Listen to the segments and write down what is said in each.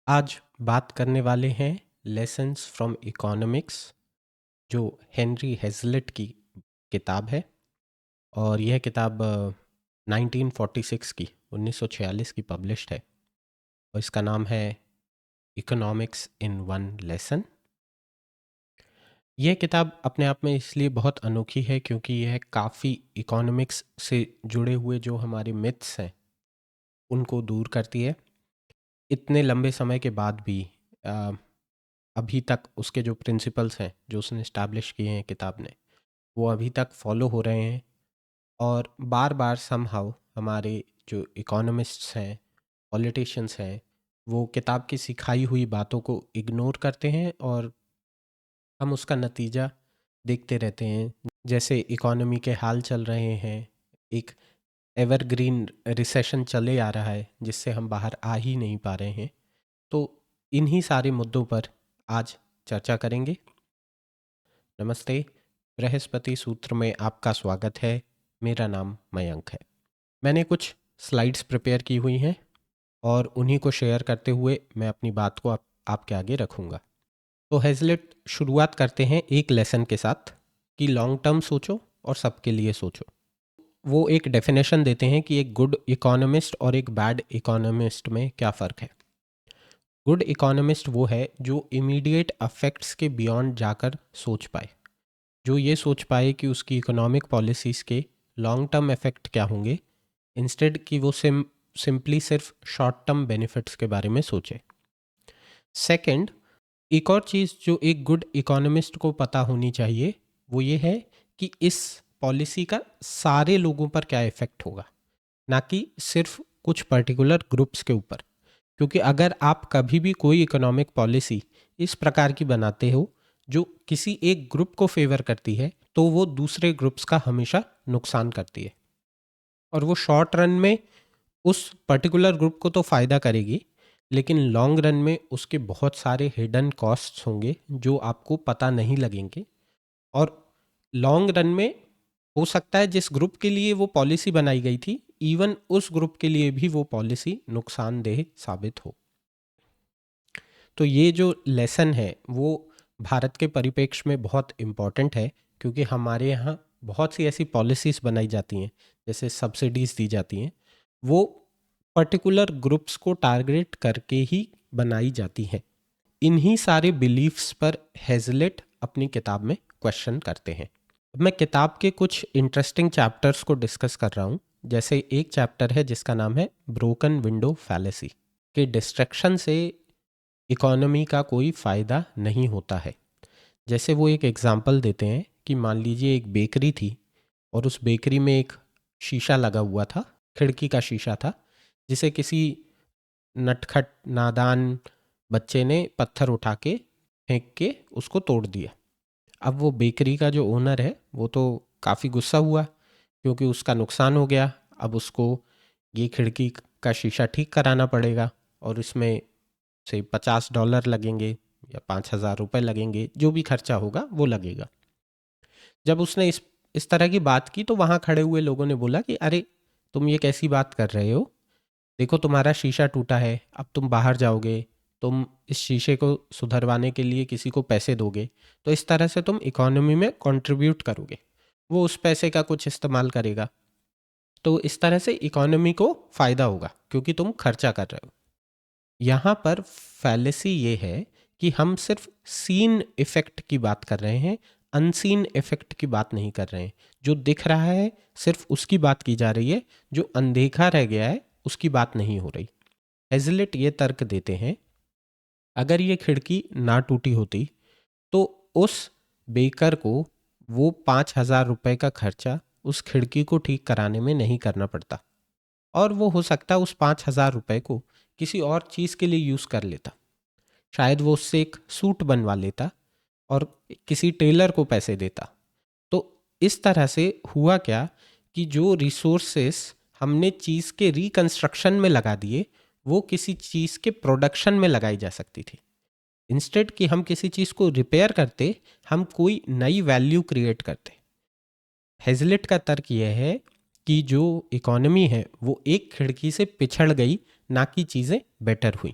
आज बात करने वाले हैं लेसन्स फ्रॉम इकोनॉमिक्स, जो हेनरी हेज़लिट की किताब है। और यह किताब 1946 की 1946 की पब्लिश्ड है और इसका नाम है इकोनॉमिक्स इन वन लेसन। यह किताब अपने आप में इसलिए बहुत अनोखी है क्योंकि यह काफ़ी इकोनॉमिक्स से जुड़े हुए जो हमारे मिथ्स हैं उनको दूर करती है। इतने लंबे समय के बाद भी अ, अभी तक उसके जो प्रिंसिपल्स हैं जो उसने इस्टेब्लिश किए हैं किताब ने, वो अभी तक फॉलो हो रहे हैं। और बार बार समहाउ हमारे जो इकोनॉमिस्ट्स हैं, पॉलिटिशियंस हैं, वो किताब की सिखाई हुई बातों को इग्नोर करते हैं और हम उसका नतीजा देखते रहते हैं। जैसे इकोनॉमी के हाल चल रहे हैं, एक एवरग्रीन रिसेशन चले आ रहा है जिससे हम बाहर आ ही नहीं पा रहे हैं। तो इन्हीं सारे मुद्दों पर आज चर्चा करेंगे। नमस्ते, बृहस्पति सूत्र में आपका स्वागत है। मेरा नाम मयंक है। मैंने कुछ स्लाइड्स प्रिपेयर की हुई हैं और उन्हीं को शेयर करते हुए मैं अपनी बात को आपके आगे रखूँगा। तो हेज़लिट शुरुआत करते हैं एक लेसन के साथ कि लॉन्ग टर्म सोचो और सबके लिए सोचो। वो एक डेफिनेशन देते हैं कि एक गुड इकोनॉमिस्ट और एक बैड इकोनॉमिस्ट में क्या फ़र्क है। गुड इकोनॉमिस्ट वो है जो इमीडिएट अफेक्ट्स के बियॉन्ड जाकर सोच पाए, जो ये सोच पाए कि उसकी इकोनॉमिक पॉलिसीज़ के लॉन्ग टर्म इफ़ेक्ट क्या होंगे, इंस्टेड कि वो सिंपली सिर्फ शॉर्ट टर्म बेनिफिट्स के बारे में सोचे। सेकंड, एक और चीज़ जो एक गुड इकोनॉमिस्ट को पता होनी चाहिए वो ये है कि इस पॉलिसी का सारे लोगों पर क्या इफ़ेक्ट होगा, ना कि सिर्फ कुछ पर्टिकुलर ग्रुप्स के ऊपर। क्योंकि अगर आप कभी भी कोई इकोनॉमिक पॉलिसी इस प्रकार की बनाते हो जो किसी एक ग्रुप को फेवर करती है, तो वो दूसरे ग्रुप्स का हमेशा नुकसान करती है और वो शॉर्ट रन में उस पर्टिकुलर ग्रुप को तो फ़ायदा करेगी, लेकिन लॉन्ग रन में उसके बहुत सारे हिडन कॉस्ट्स होंगे जो आपको पता नहीं लगेंगे। और लॉन्ग रन में हो सकता है जिस ग्रुप के लिए वो पॉलिसी बनाई गई थी, इवन उस ग्रुप के लिए भी वो पॉलिसी नुकसानदेह साबित हो। तो ये जो लेसन है वो भारत के परिप्रेक्ष्य में बहुत इम्पॉर्टेंट है, क्योंकि हमारे यहाँ बहुत सी ऐसी पॉलिसीज़ बनाई जाती हैं, जैसे सब्सिडीज़ दी जाती हैं, वो पर्टिकुलर ग्रुप्स को टारगेट करके ही बनाई जाती हैं। इन्हीं सारे बिलीफ्स पर हेज़लिट अपनी किताब में क्वेश्चन करते हैं। मैं किताब के कुछ इंटरेस्टिंग चैप्टर्स को डिस्कस कर रहा हूँ। जैसे एक चैप्टर है जिसका नाम है ब्रोकन विंडो फैलेसी, कि डिस्ट्रैक्शन से इकोनॉमी का कोई फ़ायदा नहीं होता है। जैसे वो एक एग्ज़ाम्पल देते हैं कि मान लीजिए एक बेकरी थी और उस बेकरी में एक शीशा लगा हुआ था, खिड़की का शीशा था, जिसे किसी नटखट नादान बच्चे ने पत्थर उठा के फेंक के उसको तोड़ दिया। अब वो बेकरी का जो ओनर है वो तो काफ़ी गुस्सा हुआ क्योंकि उसका नुकसान हो गया। अब उसको ये खिड़की का शीशा ठीक कराना पड़ेगा और इसमें से $50 लगेंगे या 5,000 रुपये लगेंगे, जो भी खर्चा होगा वो लगेगा। जब उसने इस तरह की बात की तो वहाँ खड़े हुए लोगों ने बोला कि अरे, तुम ये कैसी बात कर रहे हो, देखो तुम्हारा शीशा टूटा है, अब तुम बाहर जाओगे, तुम इस शीशे को सुधरवाने के लिए किसी को पैसे दोगे, तो इस तरह से तुम इकोनॉमी में कंट्रीब्यूट करोगे, वो उस पैसे का कुछ इस्तेमाल करेगा, तो इस तरह से इकोनॉमी को फ़ायदा होगा क्योंकि तुम खर्चा कर रहे हो। यहाँ पर फैलेसी ये है कि हम सिर्फ सीन इफ़ेक्ट की बात कर रहे हैं, अनसीन इफ़ेक्ट की बात नहीं कर रहे हैं। जो दिख रहा है सिर्फ उसकी बात की जा रही है, जो अनदेखा रह गया है उसकी बात नहीं हो रही। हेज़लिट ये तर्क देते हैं, अगर ये खिड़की ना टूटी होती तो उस बेकर को वो 5,000 रुपये का खर्चा उस खिड़की को ठीक कराने में नहीं करना पड़ता और वो हो सकता है उस 5,000 रुपये को किसी और चीज़ के लिए यूज़ कर लेता। शायद वो उससे एक सूट बनवा लेता और किसी टेलर को पैसे देता। तो इस तरह से हुआ क्या कि जो रिसोर्सेस हमने चीज़ के रिकंस्ट्रक्शन में लगा दिए वो किसी चीज़ के प्रोडक्शन में लगाई जा सकती थी। इंस्टेड कि हम किसी चीज़ को रिपेयर करते, हम कोई नई वैल्यू क्रिएट करते। हेज़लिट का तर्क यह है कि जो इकोनॉमी है वो एक खिड़की से पिछड़ गई, ना कि चीज़ें बेटर हुई।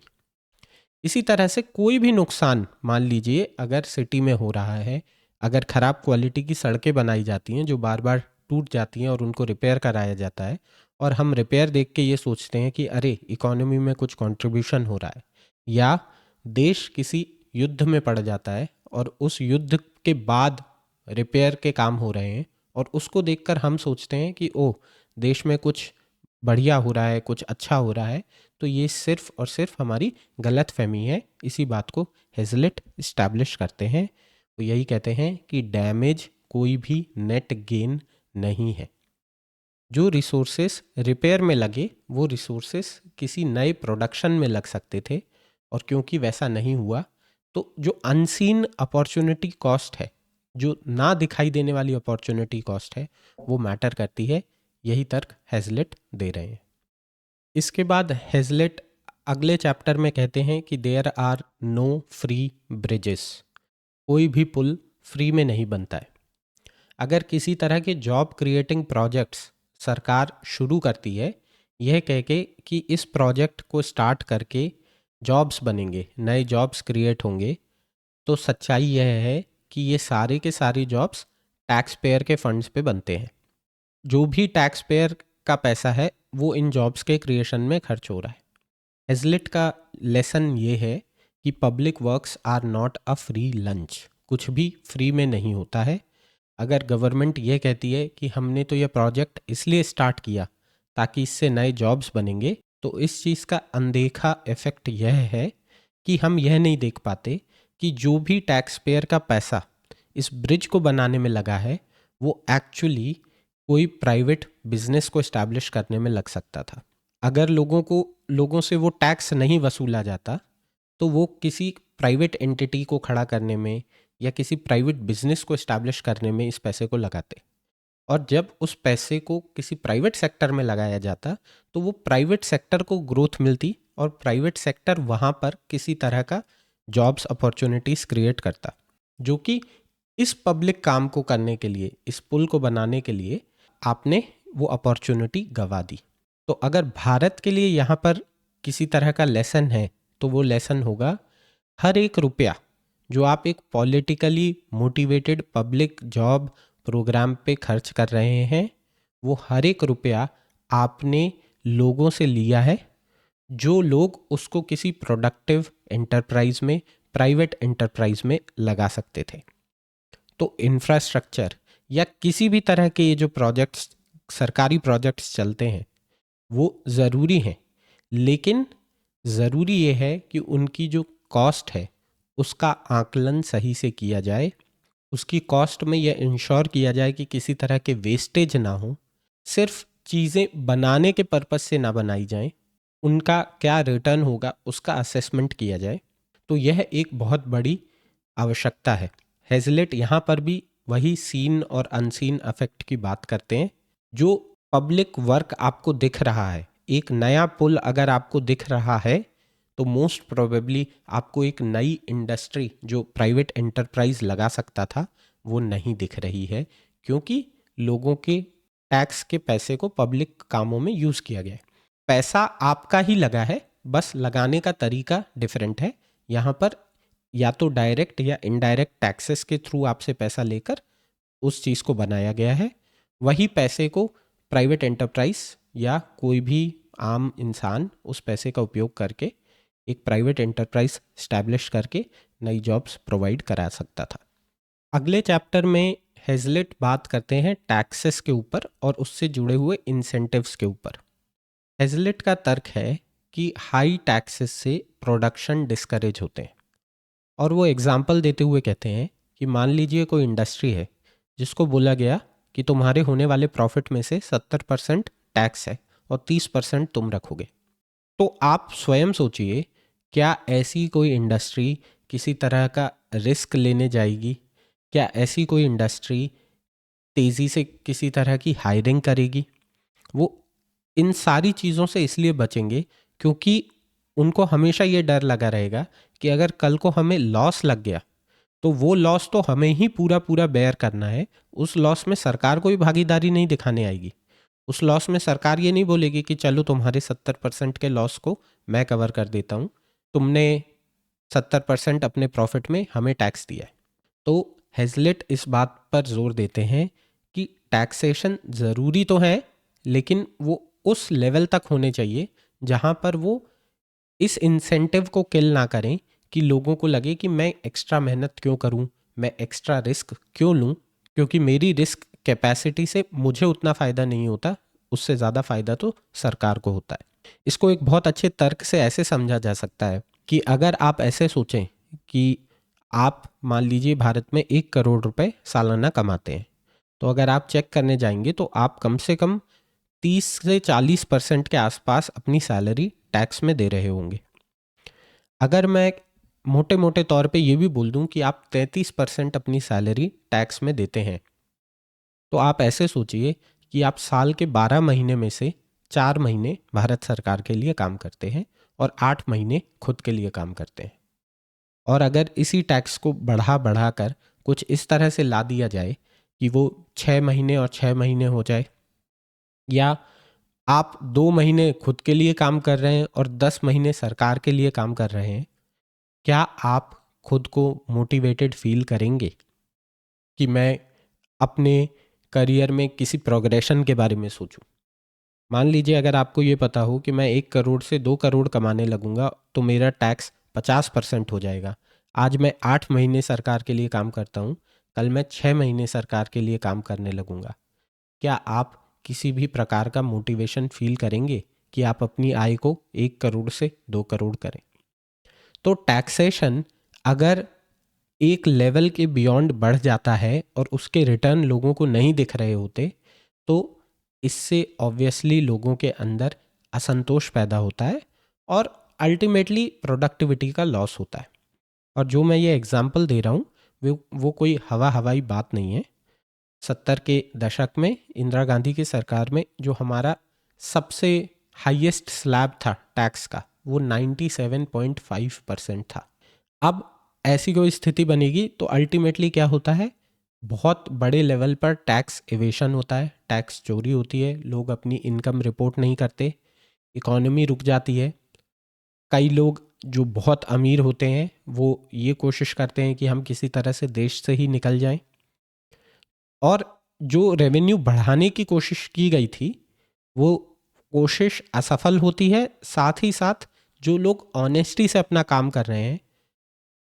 इसी तरह से कोई भी नुकसान, मान लीजिए अगर सिटी में हो रहा है, अगर ख़राब क्वालिटी की सड़कें बनाई जाती हैं जो बार बार टूट जाती हैं और उनको रिपेयर कराया जाता है, और हम रिपेयर देख के ये सोचते हैं कि अरे इकोनॉमी में कुछ कंट्रीब्यूशन हो रहा है, या देश किसी युद्ध में पड़ जाता है और उस युद्ध के बाद रिपेयर के काम हो रहे हैं, और उसको देखकर हम सोचते हैं कि ओह, देश में कुछ बढ़िया हो रहा है, कुछ अच्छा हो रहा है, तो ये सिर्फ और सिर्फ हमारी गलत फहमी है। इसी बात को हेजलेट इस्टेब्लिश करते हैं। वो यही कहते हैं कि डैमेज कोई भी नेट गेन नहीं है। जो रिसोर्सेस रिपेयर में लगे वो रिसोर्सेस किसी नए प्रोडक्शन में लग सकते थे, और क्योंकि वैसा नहीं हुआ तो जो अनसीन अपॉर्चुनिटी कॉस्ट है, जो ना दिखाई देने वाली अपॉर्चुनिटी कॉस्ट है, वो मैटर करती है। यही तर्क हेजलेट दे रहे हैं। इसके बाद हेजलेट अगले चैप्टर में कहते हैं कि there are no free bridges. कोई भी पुल फ्री में नहीं बनता है। अगर किसी तरह के जॉब क्रिएटिंग प्रोजेक्ट्स सरकार शुरू करती है, यह कह के कि इस प्रोजेक्ट को स्टार्ट करके जॉब्स बनेंगे, नए जॉब्स क्रिएट होंगे, तो सच्चाई यह है कि ये सारे के सारे जॉब्स टैक्स पेयर के फंड्स पे बनते हैं। जो भी टैक्स पेयर का पैसा है वो इन जॉब्स के क्रिएशन में खर्च हो रहा है। हेजलिट का लेसन ये है कि public works are not a free lunch. कुछ भी फ्री में नहीं होता है। अगर गवर्नमेंट ये कहती है कि हमने तो ये प्रोजेक्ट इसलिए स्टार्ट किया ताकि इससे नए जॉब्स बनेंगे, तो इस चीज़ का अनदेखा इफ़ेक्ट यह है कि हम यह नहीं देख पाते कि जो भी टैक्स पेयर का पैसा इस ब्रिज को बनाने में लगा है, वो एक्चुअली कोई प्राइवेट बिजनेस को इस्टेब्लिश करने में लग सकता था। अगर लोगों से वो टैक्स नहीं वसूला जाता, तो वो किसी प्राइवेट एंटिटी को खड़ा करने में या किसी प्राइवेट बिजनेस को इस्टेब्लिश करने में इस पैसे को लगाते। और जब उस पैसे को किसी प्राइवेट सेक्टर में लगाया जाता, तो वो प्राइवेट सेक्टर को ग्रोथ मिलती और प्राइवेट सेक्टर वहाँ पर किसी तरह का जॉब्स अपॉर्चुनिटीज़ क्रिएट करता, जो कि इस पब्लिक काम को करने के लिए, इस पुल को बनाने के लिए आपने वो अपॉर्चुनिटी गंवा दी। तो अगर भारत के लिए यहाँ पर किसी तरह का लेसन है, तो वो लेसन होगा हर एक रुपया जो आप एक politically motivated public job programme पे खर्च कर रहे हैं, वो हर एक रुपया आपने लोगों से लिया है, जो लोग उसको किसी प्रोडक्टिव एंटरप्राइज में, प्राइवेट एंटरप्राइज में लगा सकते थे। तो इंफ्रास्ट्रक्चर या किसी भी तरह के ये जो प्रोजेक्ट्स, सरकारी प्रोजेक्ट्स चलते हैं, वो ज़रूरी हैं, लेकिन ज़रूरी ये है कि उनकी जो कॉस्ट है उसका आकलन सही से किया जाए। उसकी कॉस्ट में यह इंश्योर किया जाए कि किसी तरह के वेस्टेज ना हो, सिर्फ चीज़ें बनाने के पर्पस से ना बनाई जाएं, उनका क्या रिटर्न होगा उसका असेसमेंट किया जाए। तो यह एक बहुत बड़ी आवश्यकता है। हेजलेट यहाँ पर भी वही सीन और अनसीन इफेक्ट की बात करते हैं। जो पब्लिक वर्क आपको दिख रहा है, एक नया पुल अगर आपको दिख रहा है, तो मोस्ट प्रोबेबली आपको एक नई इंडस्ट्री जो प्राइवेट एंटरप्राइज लगा सकता था, वो नहीं दिख रही है, क्योंकि लोगों के टैक्स के पैसे को पब्लिक कामों में यूज़ किया गया है। पैसा आपका ही लगा है, बस लगाने का तरीका डिफरेंट है। यहाँ पर या तो डायरेक्ट या इनडायरेक्ट टैक्सेस के थ्रू आपसे पैसा लेकर उस चीज़ को बनाया गया है। वही पैसे को प्राइवेट एंटरप्राइज या कोई भी आम इंसान उस पैसे का उपयोग करके एक प्राइवेट एंटरप्राइज स्टैब्लिश करके नई जॉब्स प्रोवाइड करा सकता था। अगले चैप्टर में हेजलेट बात करते हैं टैक्सेस के ऊपर और उससे जुड़े हुए इंसेंटिव्स के ऊपर। हेजलेट का तर्क है कि हाई टैक्सेस से प्रोडक्शन डिस्करेज होते हैं, और वो एग्जाम्पल देते हुए कहते हैं कि मान लीजिए कोई इंडस्ट्री है जिसको बोला गया कि तुम्हारे होने वाले प्रॉफिट में से 70% टैक्स है और 30% तुम रखोगे। तो आप स्वयं सोचिए, क्या ऐसी कोई इंडस्ट्री किसी तरह का रिस्क लेने जाएगी? क्या ऐसी कोई इंडस्ट्री तेज़ी से किसी तरह की हायरिंग करेगी? वो इन सारी चीज़ों से इसलिए बचेंगे क्योंकि उनको हमेशा ये डर लगा रहेगा कि अगर कल को हमें लॉस लग गया तो वो लॉस तो हमें ही पूरा पूरा बेयर करना है। उस लॉस में सरकार कोई भागीदारी नहीं दिखाने आएगी। उस लॉस में सरकार ये नहीं बोलेगी कि चलो तुम्हारे 70% के लॉस को मैं कवर कर देता हूँ, तुमने 70% अपने प्रॉफिट में हमें टैक्स दिया है। तो हेजलेट इस बात पर जोर देते हैं कि टैक्सेशन ज़रूरी तो है, लेकिन वो उस लेवल तक होने चाहिए जहाँ पर वो इस इंसेंटिव को किल ना करें कि लोगों को लगे कि मैं एक्स्ट्रा मेहनत क्यों करूं, मैं एक्स्ट्रा रिस्क क्यों लूं, क्योंकि मेरी रिस्क कैपेसिटी से मुझे उतना फ़ायदा नहीं होता, उससे ज़्यादा फ़ायदा तो सरकार को होता है। इसको एक बहुत अच्छे तर्क से ऐसे समझा जा सकता है कि अगर आप ऐसे सोचें कि आप मान लीजिए भारत में 1 करोड़ रुपए सालाना कमाते हैं, तो अगर आप चेक करने जाएंगे तो आप कम से कम 30 से 40% के आसपास अपनी सैलरी टैक्स में दे रहे होंगे। अगर मैं मोटे मोटे तौर पे ये भी बोल दूं कि आप 33% अपनी सैलरी टैक्स में देते हैं, तो आप ऐसे सोचिए कि आप साल के 12 महीने में से 4 महीने भारत सरकार के लिए काम करते हैं और 8 महीने खुद के लिए काम करते हैं। और अगर इसी टैक्स को बढ़ा बढ़ा कर कुछ इस तरह से ला दिया जाए कि वो 6 महीने और 6 महीने हो जाए, या आप 2 महीने खुद के लिए काम कर रहे हैं और 10 महीने सरकार के लिए काम कर रहे हैं, क्या आप खुद को मोटिवेटेड फील करेंगे कि मैं अपने करियर में किसी प्रोग्रेशन के बारे में सोचूं? मान लीजिए अगर आपको ये पता हो कि मैं 1 करोड़ से 2 करोड़ कमाने लगूंगा तो मेरा टैक्स 50% हो जाएगा। आज मैं 8 महीने सरकार के लिए काम करता हूँ, कल मैं 6 महीने सरकार के लिए काम करने लगूंगा। क्या आप किसी भी प्रकार का मोटिवेशन फील करेंगे कि आप अपनी आय को 1 करोड़ से 2 करोड़ करें? तो टैक्सेशन अगर एक लेवल के बियॉन्ड बढ़ जाता है और उसके रिटर्न लोगों को नहीं दिख रहे होते, तो इससे ऑब्वियसली लोगों के अंदर असंतोष पैदा होता है और अल्टीमेटली प्रोडक्टिविटी का लॉस होता है। और जो मैं ये एग्जांपल दे रहा हूँ वो कोई हवाई बात नहीं है। 70 के दशक में इंदिरा गांधी की सरकार में जो हमारा सबसे हाईएस्ट स्लैब था टैक्स का, वो 97.5% था। अब ऐसी कोई स्थिति बनेगी तो अल्टीमेटली क्या होता है, बहुत बड़े लेवल पर टैक्स एवेशन होता है, टैक्स चोरी होती है, लोग अपनी इनकम रिपोर्ट नहीं करते, इकोनॉमी रुक जाती है। कई लोग जो बहुत अमीर होते हैं वो ये कोशिश करते हैं कि हम किसी तरह से देश से ही निकल जाएं, और जो रेवेन्यू बढ़ाने की कोशिश की गई थी वो कोशिश असफल होती है। साथ ही साथ जो लोग ऑनेस्टी से अपना काम कर रहे हैं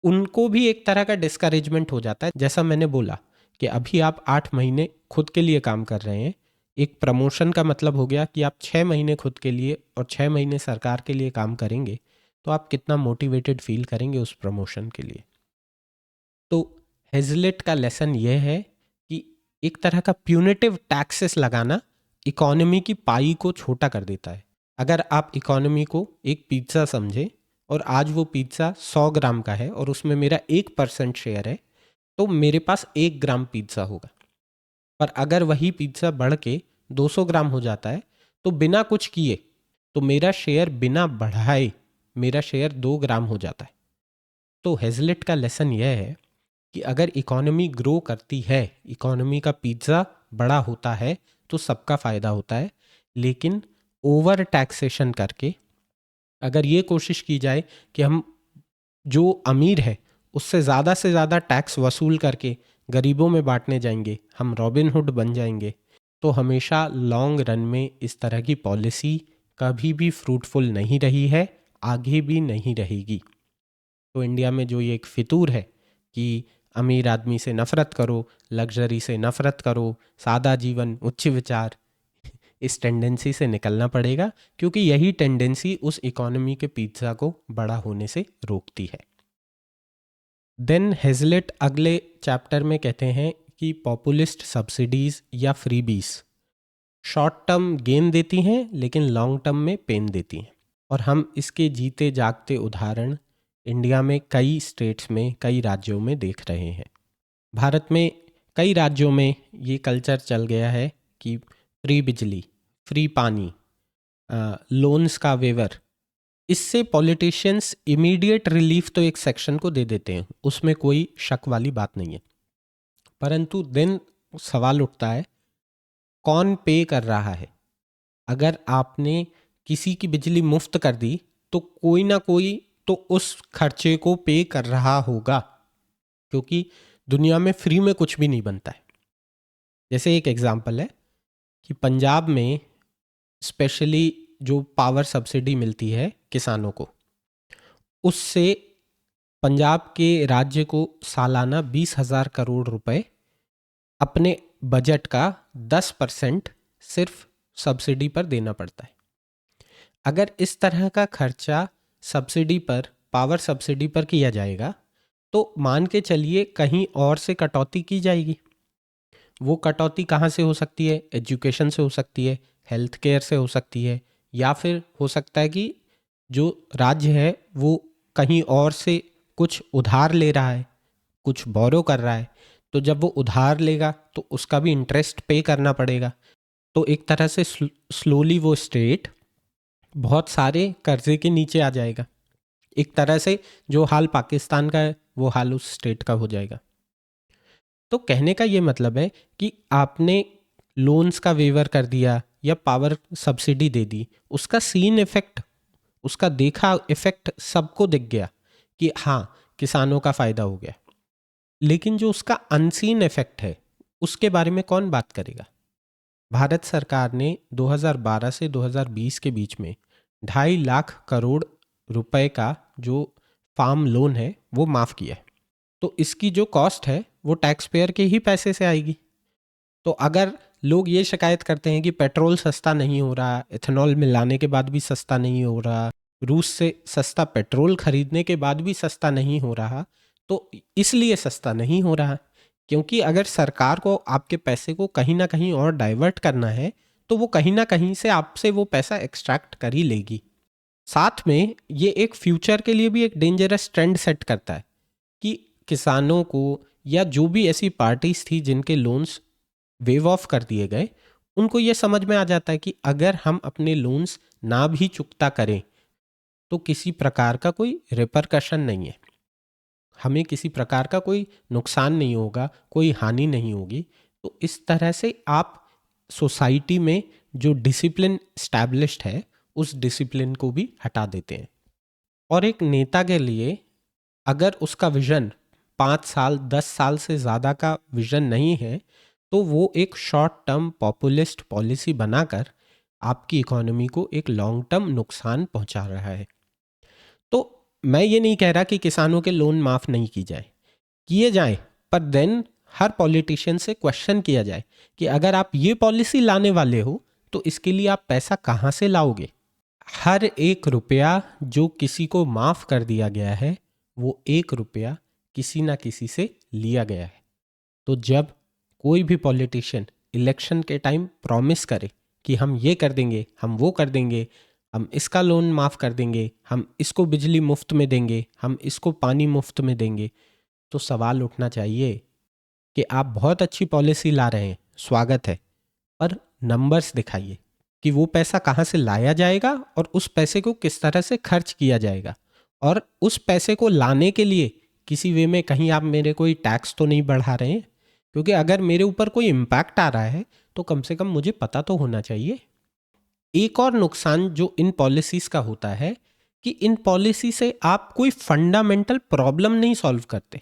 उनको भी एक तरह का डिस्करेजमेंट हो जाता है। जैसा मैंने बोला कि अभी आप 8 महीने खुद के लिए काम कर रहे हैं, एक प्रमोशन का मतलब हो गया कि आप 6 महीने खुद के लिए और 6 महीने सरकार के लिए काम करेंगे, तो आप कितना मोटिवेटेड फील करेंगे उस प्रमोशन के लिए। तो हेजलेट का लेसन यह है कि एक तरह का प्यूनिटिव टैक्सेस लगाना इकोनॉमी की पाई को छोटा कर देता है। अगर आप इकोनॉमी को एक पिज्ज़ा समझे और आज वो पिज्ज़ा 100 ग्राम का है और उसमें मेरा 1% शेयर है, तो मेरे पास 1 ग्राम पिज्ज़ा होगा। पर अगर वही पिज्ज़ा बढ़ के 200 ग्राम हो जाता है तो बिना कुछ किए, तो मेरा शेयर बिना बढ़ाए मेरा शेयर 2 ग्राम हो जाता है। तो हेजलेट का लेसन यह है कि अगर इकोनॉमी ग्रो करती है, इकोनॉमी का पिज्ज़ा बड़ा होता है, तो सबका फ़ायदा होता है। लेकिन ओवर टैक्सेशन करके अगर ये कोशिश की जाए कि हम जो अमीर है उससे ज़्यादा से ज़्यादा टैक्स वसूल करके गरीबों में बांटने जाएंगे, हम रॉबिन हुड बन जाएंगे, तो हमेशा लॉन्ग रन में इस तरह की पॉलिसी कभी भी फ्रूटफुल नहीं रही है, आगे भी नहीं रहेगी। तो इंडिया में जो ये एक फितूर है कि अमीर आदमी से नफ़रत करो, लग्जरी से नफ़रत करो, सादा जीवन उच्च विचार, इस टेंडेंसी से निकलना पड़ेगा, क्योंकि यही टेंडेंसी उस इकोनॉमी के पिज्ज़ा को बड़ा होने से रोकती है। देन हेजलेट अगले चैप्टर में कहते हैं कि पॉपुलिस्ट सब्सिडीज़ या फ्रीबीज शॉर्ट टर्म गेन देती हैं लेकिन लॉन्ग टर्म में पेन देती हैं। और हम इसके जीते जागते उदाहरण इंडिया में कई स्टेट्स में, कई राज्यों में देख रहे हैं। भारत में कई राज्यों में ये कल्चर चल गया है कि फ्री बिजली, फ्री पानी, लोन्स का वेवर, इससे पॉलिटिशियंस इमीडिएट रिलीफ तो एक सेक्शन को दे देते हैं, उसमें कोई शक वाली बात नहीं है। परंतु देन सवाल उठता है कौन पे कर रहा है। अगर आपने किसी की बिजली मुफ्त कर दी तो कोई ना कोई तो उस खर्चे को पे कर रहा होगा, क्योंकि दुनिया में फ्री में कुछ भी नहीं बनता है। जैसे एक एग्जांपल है कि पंजाब में स्पेशली जो पावर सब्सिडी मिलती है किसानों को, उससे पंजाब के राज्य को सालाना 20,000 करोड़ रुपए अपने बजट का 10% सिर्फ सब्सिडी पर देना पड़ता है। अगर इस तरह का खर्चा सब्सिडी पर, पावर सब्सिडी पर किया जाएगा, तो मान के चलिए कहीं और से कटौती की जाएगी। वो कटौती कहाँ से हो सकती है? एजुकेशन से हो सकती है, हेल्थ केयर से हो सकती है, या फिर हो सकता है कि जो राज्य है वो कहीं और से कुछ उधार ले रहा है, कुछ बोरो कर रहा है, तो जब वो उधार लेगा तो उसका भी इंटरेस्ट पे करना पड़ेगा। तो एक तरह से स्लोली वो स्टेट बहुत सारे कर्जे के नीचे आ जाएगा। एक तरह से जो हाल पाकिस्तान का है वो हाल उस स्टेट का हो जाएगा। तो कहने का ये मतलब है कि आपने लोन्स का वेवर कर दिया या पावर सब्सिडी दे दी, उसका सीन इफेक्ट, उसका देखा इफेक्ट सबको दिख गया कि हाँ किसानों का फ़ायदा हो गया, लेकिन जो उसका अनसीन इफेक्ट है उसके बारे में कौन बात करेगा? भारत सरकार ने 2012 से 2020 के बीच में 2.5 लाख करोड़ रुपए का जो फार्म लोन है वो माफ़ किया है। तो इसकी जो कॉस्ट है वो टैक्स पेयर के ही पैसे से आएगी। तो अगर लोग ये शिकायत करते हैं कि पेट्रोल सस्ता नहीं हो रहा, इथेनॉल मिलाने के बाद भी सस्ता नहीं हो रहा, रूस से सस्ता पेट्रोल खरीदने के बाद भी सस्ता नहीं हो रहा, तो इसलिए सस्ता नहीं हो रहा क्योंकि अगर सरकार को आपके पैसे को कहीं ना कहीं और डाइवर्ट करना है तो वो कहीं ना कहीं से आपसे वो पैसा एक्सट्रैक्ट कर ही लेगी। साथ में ये एक फ्यूचर के लिए भी एक डेंजरस ट्रेंड सेट करता है कि किसानों को या जो भी ऐसी पार्टीज थी जिनके लोन्स वेव ऑफ कर दिए गए, उनको ये समझ में आ जाता है कि अगर हम अपने लोन्स ना भी चुकता करें तो किसी प्रकार का कोई रिपरकशन नहीं है, हमें किसी प्रकार का कोई नुकसान नहीं होगा, कोई हानि नहीं होगी। तो इस तरह से आप सोसाइटी में जो डिसिप्लिन स्टैब्लिश्ड है उस डिसिप्लिन को भी हटा देते हैं। और एक नेता के लिए अगर उसका विजन 5 साल 10 साल से ज़्यादा का विजन नहीं है तो वो एक शॉर्ट टर्म पॉपुलिस्ट पॉलिसी बनाकर आपकी इकोनॉमी को एक लॉन्ग टर्म नुकसान पहुंचा रहा है। तो मैं ये नहीं कह रहा कि किसानों के लोन माफ़ नहीं की जाए, किए जाएं, पर देन हर पॉलिटिशियन से क्वेश्चन किया जाए कि अगर आप ये पॉलिसी लाने वाले हो तो इसके लिए आप पैसा कहाँ से लाओगे? हर 1 रुपया जो किसी को माफ़ कर दिया गया है वो 1 रुपया किसी ना किसी से लिया गया है। तो जब कोई भी पॉलिटिशियन इलेक्शन के टाइम प्रॉमिस करे कि हम ये कर देंगे, हम वो कर देंगे, हम इसका लोन माफ़ कर देंगे, हम इसको बिजली मुफ्त में देंगे, हम इसको पानी मुफ्त में देंगे, तो सवाल उठना चाहिए कि आप बहुत अच्छी पॉलिसी ला रहे हैं, स्वागत है, पर नंबर्स दिखाइए कि वो पैसा कहाँ से लाया जाएगा और उस पैसे को किस तरह से खर्च किया जाएगा। और उस पैसे को लाने के लिए किसी वे में कहीं आप मेरे कोई टैक्स तो नहीं बढ़ा रहे हैं, क्योंकि अगर मेरे ऊपर कोई इम्पैक्ट आ रहा है तो कम से कम मुझे पता तो होना चाहिए। एक और नुकसान जो इन पॉलिसीज़ का होता है कि इन पॉलिसी से आप कोई फंडामेंटल प्रॉब्लम नहीं सॉल्व करते।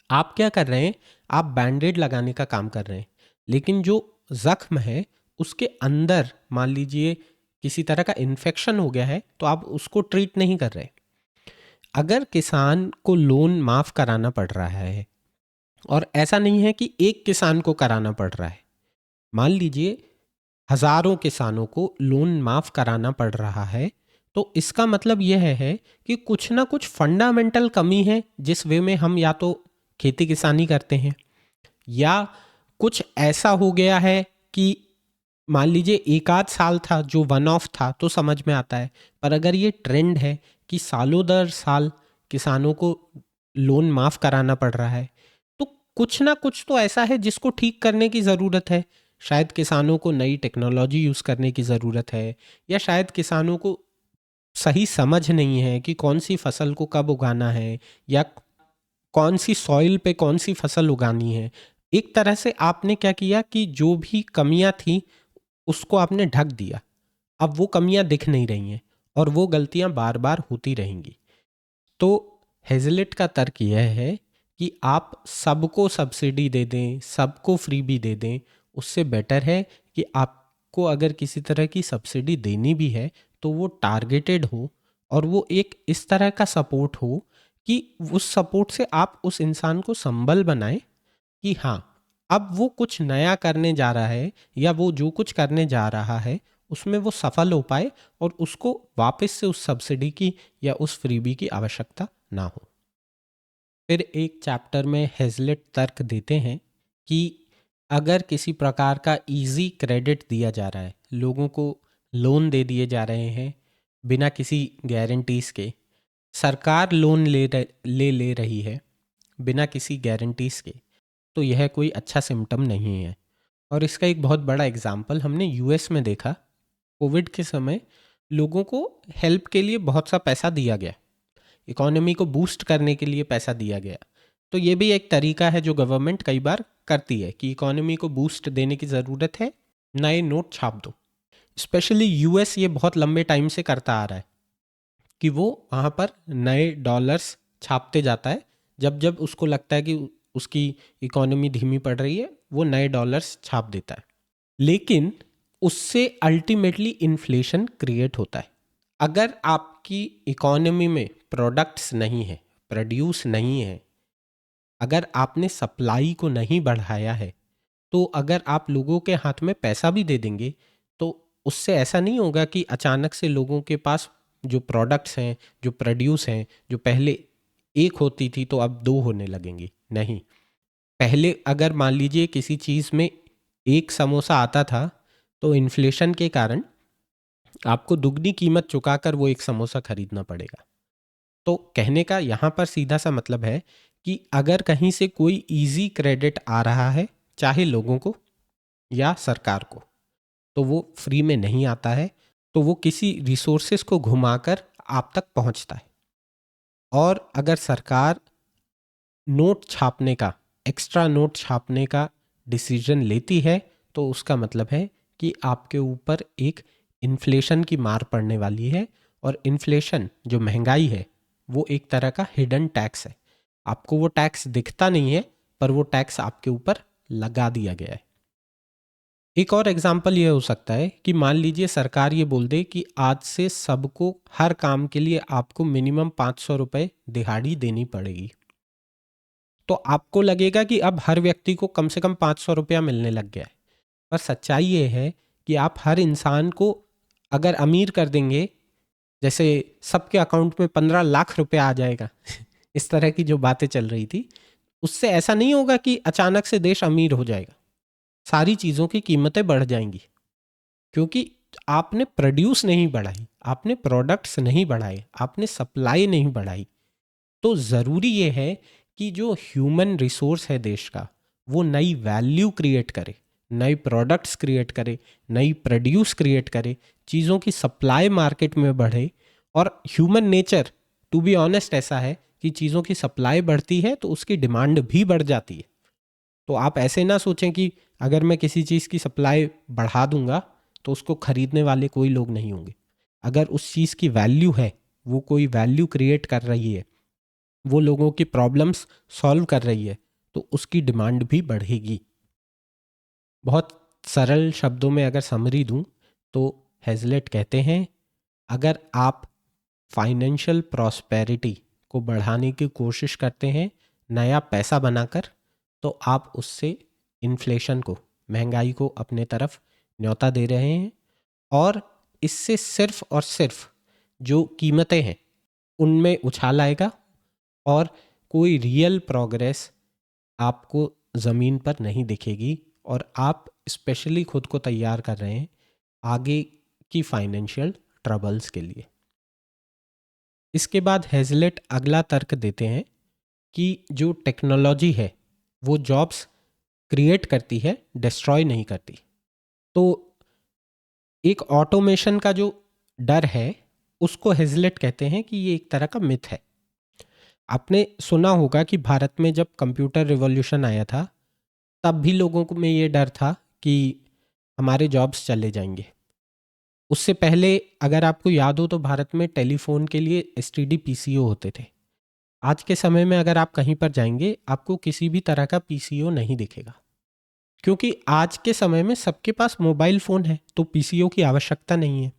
आप क्या कर रहे हैं? आप बैंडेड लगाने का काम कर रहे हैं, लेकिन जो जख्म है उसके अंदर मान लीजिए किसी तरह का इन्फेक्शन हो गया है तो आप उसको ट्रीट नहीं कर रहे। अगर किसान को लोन माफ़ कराना पड़ रहा है, और ऐसा नहीं है कि एक किसान को कराना पड़ रहा है, मान लीजिए हजारों किसानों को लोन माफ़ कराना पड़ रहा है, तो इसका मतलब यह है कि कुछ ना कुछ फंडामेंटल कमी है जिस वे में हम या तो खेती किसानी करते हैं, या कुछ ऐसा हो गया है कि मान लीजिए एक आध साल था जो वन ऑफ था तो समझ में आता है, पर अगर ये ट्रेंड है कि सालों दर साल किसानों को लोन माफ़ कराना पड़ रहा है, तो कुछ ना कुछ तो ऐसा है जिसको ठीक करने की ज़रूरत है। शायद किसानों को नई टेक्नोलॉजी यूज़ करने की ज़रूरत है, या शायद किसानों को सही समझ नहीं है कि कौन सी फसल को कब उगाना है, या कौन सी सॉइल पे कौन सी फसल उगानी है। एक तरह से आपने क्या किया कि जो भी कमियां थी उसको आपने ढक दिया। अब वो कमियां दिख नहीं रही हैं और वो गलतियां बार बार होती रहेंगी। तो हेजलेट का तर्क यह है कि आप सबको सब्सिडी दे दें, सबको फ्रीबी दे दें, उससे बेटर है कि आपको अगर किसी तरह की सब्सिडी देनी भी है तो वो टारगेटेड हो और वो एक इस तरह का सपोर्ट हो कि उस सपोर्ट से आप उस इंसान को संबल बनाएं कि हाँ, अब वो कुछ नया करने जा रहा है या वो जो कुछ करने जा रहा है उसमें वो सफल हो पाए और उसको वापस से उस सब्सिडी की या उस फ्रीबी की आवश्यकता ना हो। फिर एक चैप्टर में हेजलेट तर्क देते हैं कि अगर किसी प्रकार का इजी क्रेडिट दिया जा रहा है, लोगों को लोन दे दिए जा रहे हैं बिना किसी गारंटीज के, सरकार लोन ले रही है बिना किसी गारंटीज के, तो यह कोई अच्छा सिम्टम नहीं है। और इसका एक बहुत बड़ा एग्जाम्पल हमने यूएस में देखा। कोविड के समय लोगों को हेल्प के लिए बहुत सा पैसा दिया गया, इकोनॉमी को बूस्ट करने के लिए पैसा दिया गया। तो ये भी एक तरीका है जो गवर्नमेंट कई बार करती है कि इकोनॉमी को बूस्ट देने की ज़रूरत है, नए नोट छाप दो। स्पेशली यूएस ये बहुत लंबे टाइम से करता आ रहा है कि वो वहाँ पर नए डॉलर्स छापते जाता है। जब जब उसको लगता है कि उसकी इकोनॉमी धीमी पड़ रही है, वो नए डॉलर्स छाप देता है। लेकिन उससे अल्टीमेटली इन्फ्लेशन क्रिएट होता है। अगर आपकी इकोनॉमी में प्रोडक्ट्स नहीं है, प्रोड्यूस नहीं है, अगर आपने सप्लाई को नहीं बढ़ाया है, तो अगर आप लोगों के हाथ में पैसा भी दे देंगे तो उससे ऐसा नहीं होगा कि अचानक से लोगों के पास जो प्रोडक्ट्स हैं, जो प्रोड्यूस हैं, जो पहले एक होती थी तो अब दो होने लगेंगी। नहीं, पहले अगर मान लीजिए किसी चीज़ में एक समोसा आता था तो इन्फ्लेशन के कारण आपको दुगनी कीमत चुकाकर वो एक समोसा खरीदना पड़ेगा। तो कहने का यहाँ पर सीधा सा मतलब है कि अगर कहीं से कोई इजी क्रेडिट आ रहा है, चाहे लोगों को या सरकार को, तो वो फ्री में नहीं आता है, तो वो किसी रिसोर्सेस को घुमाकर आप तक पहुंचता है। और अगर सरकार नोट छापने का, एक्स्ट्रा नोट छापने का डिसीजन लेती है तो उसका मतलब है कि आपके ऊपर एक इन्फ्लेशन की मार पड़ने वाली है। और इन्फ्लेशन जो महंगाई है वो एक तरह का हिडन टैक्स है। आपको वो टैक्स दिखता नहीं है पर वो टैक्स आपके ऊपर लगा दिया गया है। एक और एग्जाम्पल ये हो सकता है कि मान लीजिए सरकार ये बोल दे कि आज से सबको हर काम के लिए आपको मिनिमम 500 रुपये दिहाड़ी देनी पड़ेगी। तो आपको लगेगा कि अब हर व्यक्ति को कम से कम 500 रुपया मिलने लग गया है। पर सच्चाई ये है कि आप हर इंसान को अगर अमीर कर देंगे, जैसे सबके अकाउंट में 15 लाख रुपया आ जाएगा इस तरह की जो बातें चल रही थी, उससे ऐसा नहीं होगा कि अचानक से देश अमीर हो जाएगा। सारी चीज़ों की कीमतें बढ़ जाएंगी क्योंकि आपने प्रोड्यूस नहीं बढ़ाई, आपने प्रोडक्ट्स नहीं बढ़ाए, आपने सप्लाई नहीं बढ़ाई। तो ज़रूरी ये है कि जो ह्यूमन रिसोर्स है देश का, वो नई वैल्यू क्रिएट करे, नए प्रोडक्ट्स क्रिएट करे, नई प्रोड्यूस क्रिएट करे, चीज़ों की सप्लाई मार्केट में बढ़े। और human nature to be honest ऐसा है कि चीज़ों की सप्लाई बढ़ती है तो उसकी डिमांड भी बढ़ जाती है। तो आप ऐसे ना सोचें कि अगर मैं किसी चीज़ की सप्लाई बढ़ा दूंगा तो उसको खरीदने वाले कोई लोग नहीं होंगे। अगर उस चीज़ की वैल्यू है, वो कोई वैल्यू क्रिएट कर रही है, वो लोगों की प्रॉब्लम्स सॉल्व कर रही है, तो उसकी डिमांड भी बढ़ेगी। बहुत सरल शब्दों में अगर समरी दूं तो हेजलेट कहते हैं अगर आप फाइनेंशियल प्रॉस्पेरिटी को बढ़ाने की कोशिश करते हैं नया पैसा बनाकर, तो आप उससे इन्फ्लेशन को, महंगाई को अपने तरफ न्योता दे रहे हैं। और इससे सिर्फ और सिर्फ जो कीमतें हैं उनमें उछाल आएगा और कोई रियल प्रोग्रेस आपको ज़मीन पर नहीं दिखेगी। और आप स्पेशली खुद को तैयार कर रहे हैं आगे की फाइनेंशियल ट्रबल्स के लिए। इसके बाद हेजलेट अगला तर्क देते हैं कि जो टेक्नोलॉजी है वो जॉब्स क्रिएट करती है, डिस्ट्रॉय नहीं करती। तो एक ऑटोमेशन का जो डर है उसको हेजलेट कहते हैं कि ये एक तरह का मिथ है। आपने सुना होगा कि भारत में जब कंप्यूटर रिवॉल्यूशन आया था तब भी लोगों को में ये डर था कि हमारे जॉब्स चले जाएंगे। उससे पहले अगर आपको याद हो तो भारत में टेलीफोन के लिए एसटीडी पीसीओ होते थे। आज के समय में अगर आप कहीं पर जाएंगे, आपको किसी भी तरह का पीसीओ नहीं दिखेगा, क्योंकि आज के समय में सबके पास मोबाइल फ़ोन है, तो पीसीओ की आवश्यकता नहीं है।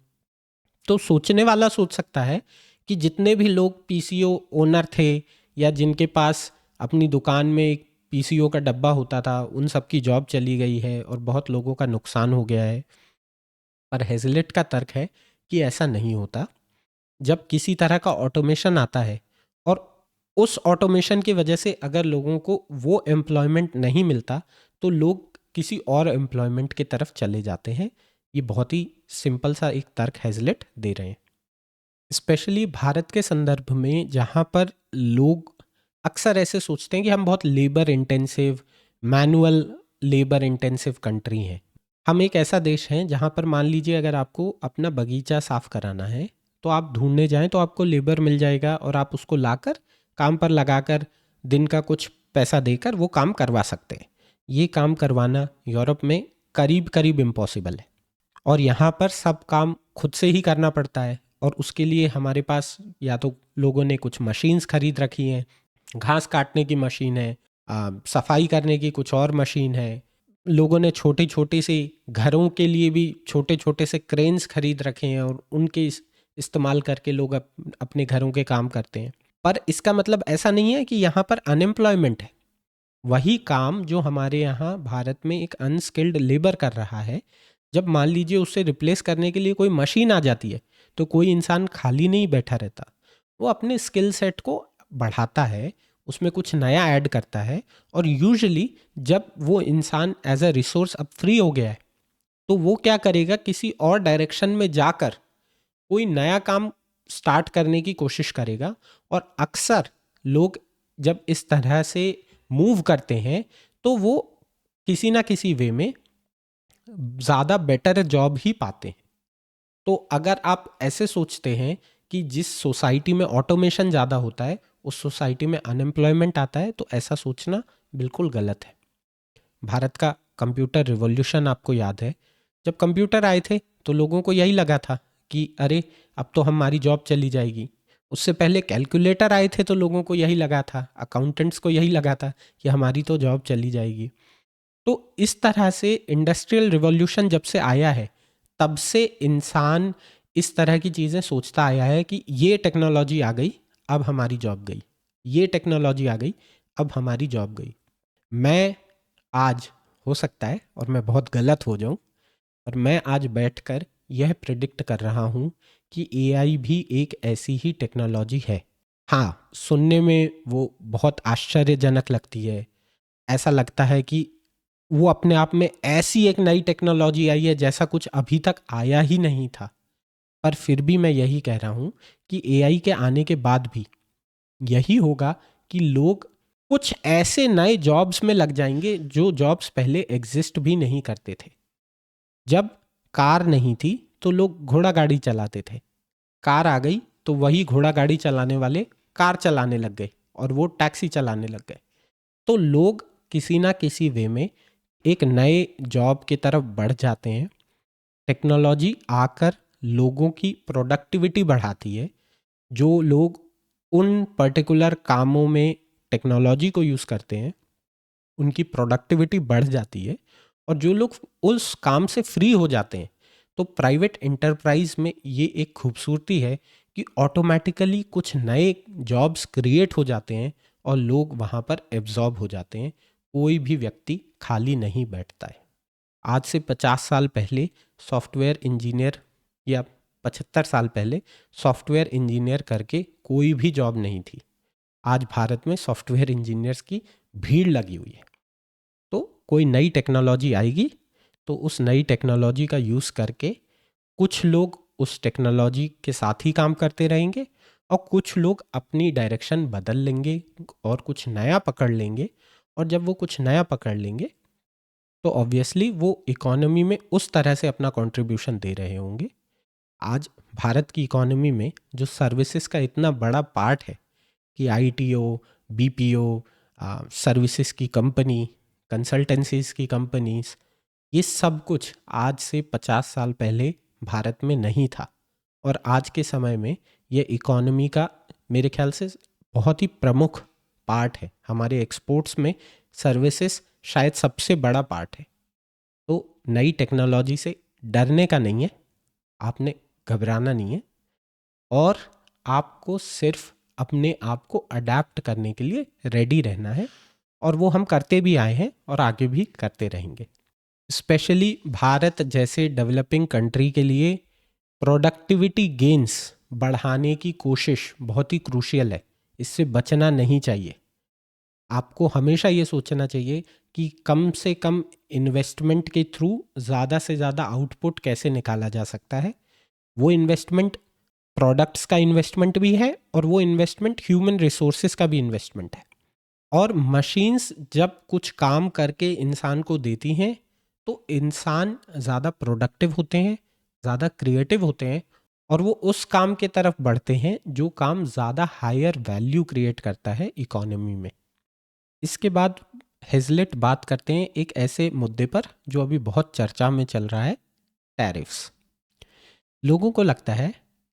तो सोचने वाला सोच सकता है कि जितने भी लोग पीसीओ ओनर थे या जिनके पास अपनी दुकान में एक पीसीओ का डब्बा होता था, उन सब की जॉब चली गई है और बहुत लोगों का नुकसान हो गया है। पर हेजलेट का तर्क है कि ऐसा नहीं होता। जब किसी तरह का ऑटोमेशन आता है और उस ऑटोमेशन की वजह से अगर लोगों को वो एम्प्लॉयमेंट नहीं मिलता, तो लोग किसी और एम्प्लॉयमेंट की तरफ चले जाते हैं। ये बहुत ही सिंपल सा एक तर्क हेजलेट दे रहे हैं। स्पेशली भारत के संदर्भ में, जहाँ पर लोग अक्सर ऐसे सोचते हैं कि हम बहुत labour intensive, manual labour intensive country हैं। हम एक ऐसा देश हैं जहाँ पर मान लीजिए अगर आपको अपना बगीचा साफ कराना है, तो आप ढूंढने जाएं तो आपको लेबर मिल जाएगा और आप उसको लाकर काम पर लगाकर दिन का कुछ पैसा देकर वो काम करवा सकते हैं। ये काम करवाना यूरोप में करीब करीब इम्पॉसिबल है, और यहाँ पर सब काम खुद से ही करना पड़ता है। और उसके लिए हमारे पास या तो लोगों ने कुछ मशीन्स खरीद रखी हैं, घास काटने की मशीन है, सफाई करने की कुछ और मशीन है। लोगों ने छोटी छोटी सी घरों के लिए भी छोटे छोटे से क्रेन्स खरीद रखे हैं और उनके इस्तेमाल करके लोग अपने घरों के काम करते हैं। पर इसका मतलब ऐसा नहीं है कि यहाँ पर अनएम्प्लॉयमेंट है। वही काम जो हमारे यहाँ भारत में एक अनस्किल्ड लेबर कर रहा है, जब मान लीजिए उससे रिप्लेस करने के लिए कोई मशीन आ जाती है, तो कोई इंसान खाली नहीं बैठा रहता। वो अपने स्किल सेट को बढ़ाता है, उसमें कुछ नया ऐड करता है। और यूजुअली जब वो इंसान एज अ रिसोर्स अब फ्री हो गया है, तो वो क्या करेगा, किसी और डायरेक्शन में जाकर कोई नया काम स्टार्ट करने की कोशिश करेगा। और अक्सर लोग जब इस तरह से मूव करते हैं, तो वो किसी ना किसी वे में ज़्यादा बेटर जॉब ही पाते हैं। तो अगर आप ऐसे सोचते हैं कि जिस सोसाइटी में ऑटोमेशन ज़्यादा होता है उस सोसाइटी में अनएम्प्लॉयमेंट आता है, तो ऐसा सोचना बिल्कुल गलत है। भारत का कंप्यूटर रिवॉल्यूशन आपको याद है। जब कंप्यूटर आए थे तो लोगों को यही लगा था कि अरे अब तो हमारी जॉब चली जाएगी। उससे पहले कैलकुलेटर आए थे तो लोगों को यही लगा था, अकाउंटेंट्स को यही लगा था कि हमारी तो जॉब चली जाएगी। तो इस तरह से इंडस्ट्रियल रिवॉल्यूशन जब से आया है, तब से इंसान इस तरह की चीज़ें सोचता आया है कि ये टेक्नोलॉजी आ गई, अब हमारी जॉब गई। ये टेक्नोलॉजी आ गई, अब हमारी जॉब गई। मैं आज, हो सकता है और मैं बहुत गलत हो जाऊं, और मैं आज बैठकर यह प्रिडिक्ट कर रहा हूं कि एआई भी एक ऐसी ही टेक्नोलॉजी है। हाँ, सुनने में वो बहुत आश्चर्यजनक लगती है। ऐसा लगता है कि वो अपने आप में ऐसी एक नई टेक्नोलॉजी आई है जैसा कुछ अभी तक आया ही नहीं था। पर फिर भी मैं यही कह रहा हूँ कि एआई के आने के बाद भी यही होगा कि लोग कुछ ऐसे नए जॉब्स में लग जाएंगे जो जॉब्स पहले एग्जिस्ट भी नहीं करते थे। जब कार नहीं थी तो लोग घोड़ा गाड़ी चलाते थे। कार आ गई तो वही घोड़ा गाड़ी चलाने वाले कार चलाने लग गए और वो टैक्सी चलाने लग गए। तो लोग किसी ना किसी वे में एक नए जॉब की तरफ बढ़ जाते हैं। टेक्नोलॉजी आकर लोगों की प्रोडक्टिविटी बढ़ाती है। जो लोग उन पर्टिकुलर कामों में टेक्नोलॉजी को यूज़ करते हैं, उनकी प्रोडक्टिविटी बढ़ जाती है। और जो लोग उस काम से फ्री हो जाते हैं, तो प्राइवेट एंटरप्राइज में ये एक खूबसूरती है कि ऑटोमेटिकली कुछ नए जॉब्स क्रिएट हो जाते हैं और लोग वहाँ पर एब्जॉर्ब हो जाते हैं। कोई भी व्यक्ति खाली नहीं बैठता है। आज से 50 साल पहले सॉफ्टवेयर इंजीनियर, या 75 साल पहले सॉफ्टवेयर इंजीनियर करके कोई भी जॉब नहीं थी। आज भारत में सॉफ्टवेयर इंजीनियर्स की भीड़ लगी हुई है। तो कोई नई टेक्नोलॉजी आएगी तो उस नई टेक्नोलॉजी का यूज़ करके कुछ लोग उस टेक्नोलॉजी के साथ ही काम करते रहेंगे और कुछ लोग अपनी डायरेक्शन बदल लेंगे और कुछ नया पकड़ लेंगे। और जब वो कुछ नया पकड़ लेंगे तो ऑब्वियसली वो इकोनॉमी में उस तरह से अपना कंट्रीब्यूशन दे रहे होंगे। आज भारत की इकोनॉमी में जो सर्विसेज का इतना बड़ा पार्ट है कि आईटीओ, बीपीओ, सर्विसेज की कंपनी, कंसल्टेंसीज की कंपनीज, ये सब कुछ आज से 50 साल पहले भारत में नहीं था। और आज के समय में ये इकोनॉमी का मेरे ख्याल से बहुत ही प्रमुख पार्ट है हमारे एक्सपोर्ट्स में। सर्विसेज शायद सबसे बड़ा पार्ट है। तो नई टेक्नोलॉजी से डरने का नहीं है, आपने घबराना नहीं है, और आपको सिर्फ अपने आप को अडेप्ट करने के लिए रेडी रहना है। और वो हम करते भी आए हैं और आगे भी करते रहेंगे। स्पेशली भारत जैसे डेवलपिंग कंट्री के लिए प्रोडक्टिविटी गेन्स बढ़ाने की कोशिश बहुत ही क्रूशियल है। इससे बचना नहीं चाहिए। आपको हमेशा ये सोचना चाहिए कि कम से कम इन्वेस्टमेंट के थ्रू ज़्यादा से ज़्यादा आउटपुट कैसे निकाला जा सकता है। वो इन्वेस्टमेंट प्रोडक्ट्स का इन्वेस्टमेंट भी है और वो इन्वेस्टमेंट ह्यूमन रिसोर्सेज का भी इन्वेस्टमेंट है। और मशीन्स जब कुछ काम करके इंसान को देती हैं तो इंसान ज़्यादा प्रोडक्टिव होते हैं, ज़्यादा क्रिएटिव होते हैं, और वो उस काम के तरफ बढ़ते हैं जो काम ज़्यादा हायर वैल्यू क्रिएट करता है इकोनॉमी में। इसके बाद हेजलेट बात करते हैं एक ऐसे मुद्दे पर जो अभी बहुत चर्चा में चल रहा है, टैरिफ्स। लोगों को लगता है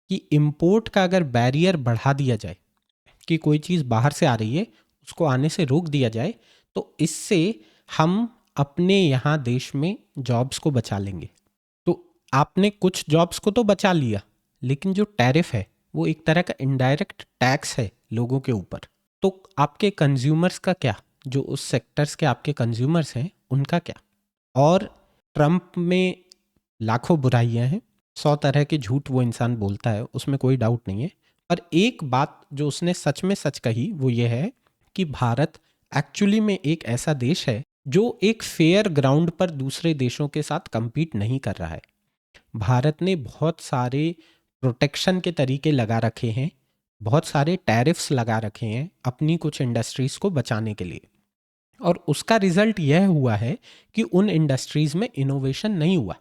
कि इंपोर्ट का अगर बैरियर बढ़ा दिया जाए, कि कोई चीज़ बाहर से आ रही है उसको आने से रोक दिया जाए, तो इससे हम अपने यहाँ देश में जॉब्स को बचा लेंगे। तो आपने कुछ जॉब्स को तो बचा लिया, लेकिन जो टैरिफ है वो एक तरह का इनडायरेक्ट टैक्स है लोगों के ऊपर। तो आपके कंज्यूमर्स का क्या, जो उस सेक्टर्स के आपके कंज्यूमर्स हैं उनका क्या। और ट्रम्प में लाखों बुराइयां हैं, 100 तरह के झूठ वो इंसान बोलता है, उसमें कोई डाउट नहीं है। पर एक बात जो उसने सच में सच कही वो ये है कि भारत एक्चुअली में एक ऐसा देश है जो एक फेयर ग्राउंड पर दूसरे देशों के साथ compete नहीं कर रहा है। भारत ने बहुत सारे प्रोटेक्शन के तरीके लगा रखे हैं, बहुत सारे टैरिफ्स लगा रखे हैं अपनी कुछ इंडस्ट्रीज को बचाने के लिए, और उसका रिजल्ट यह हुआ है कि उन इंडस्ट्रीज में इनोवेशन नहीं हुआ।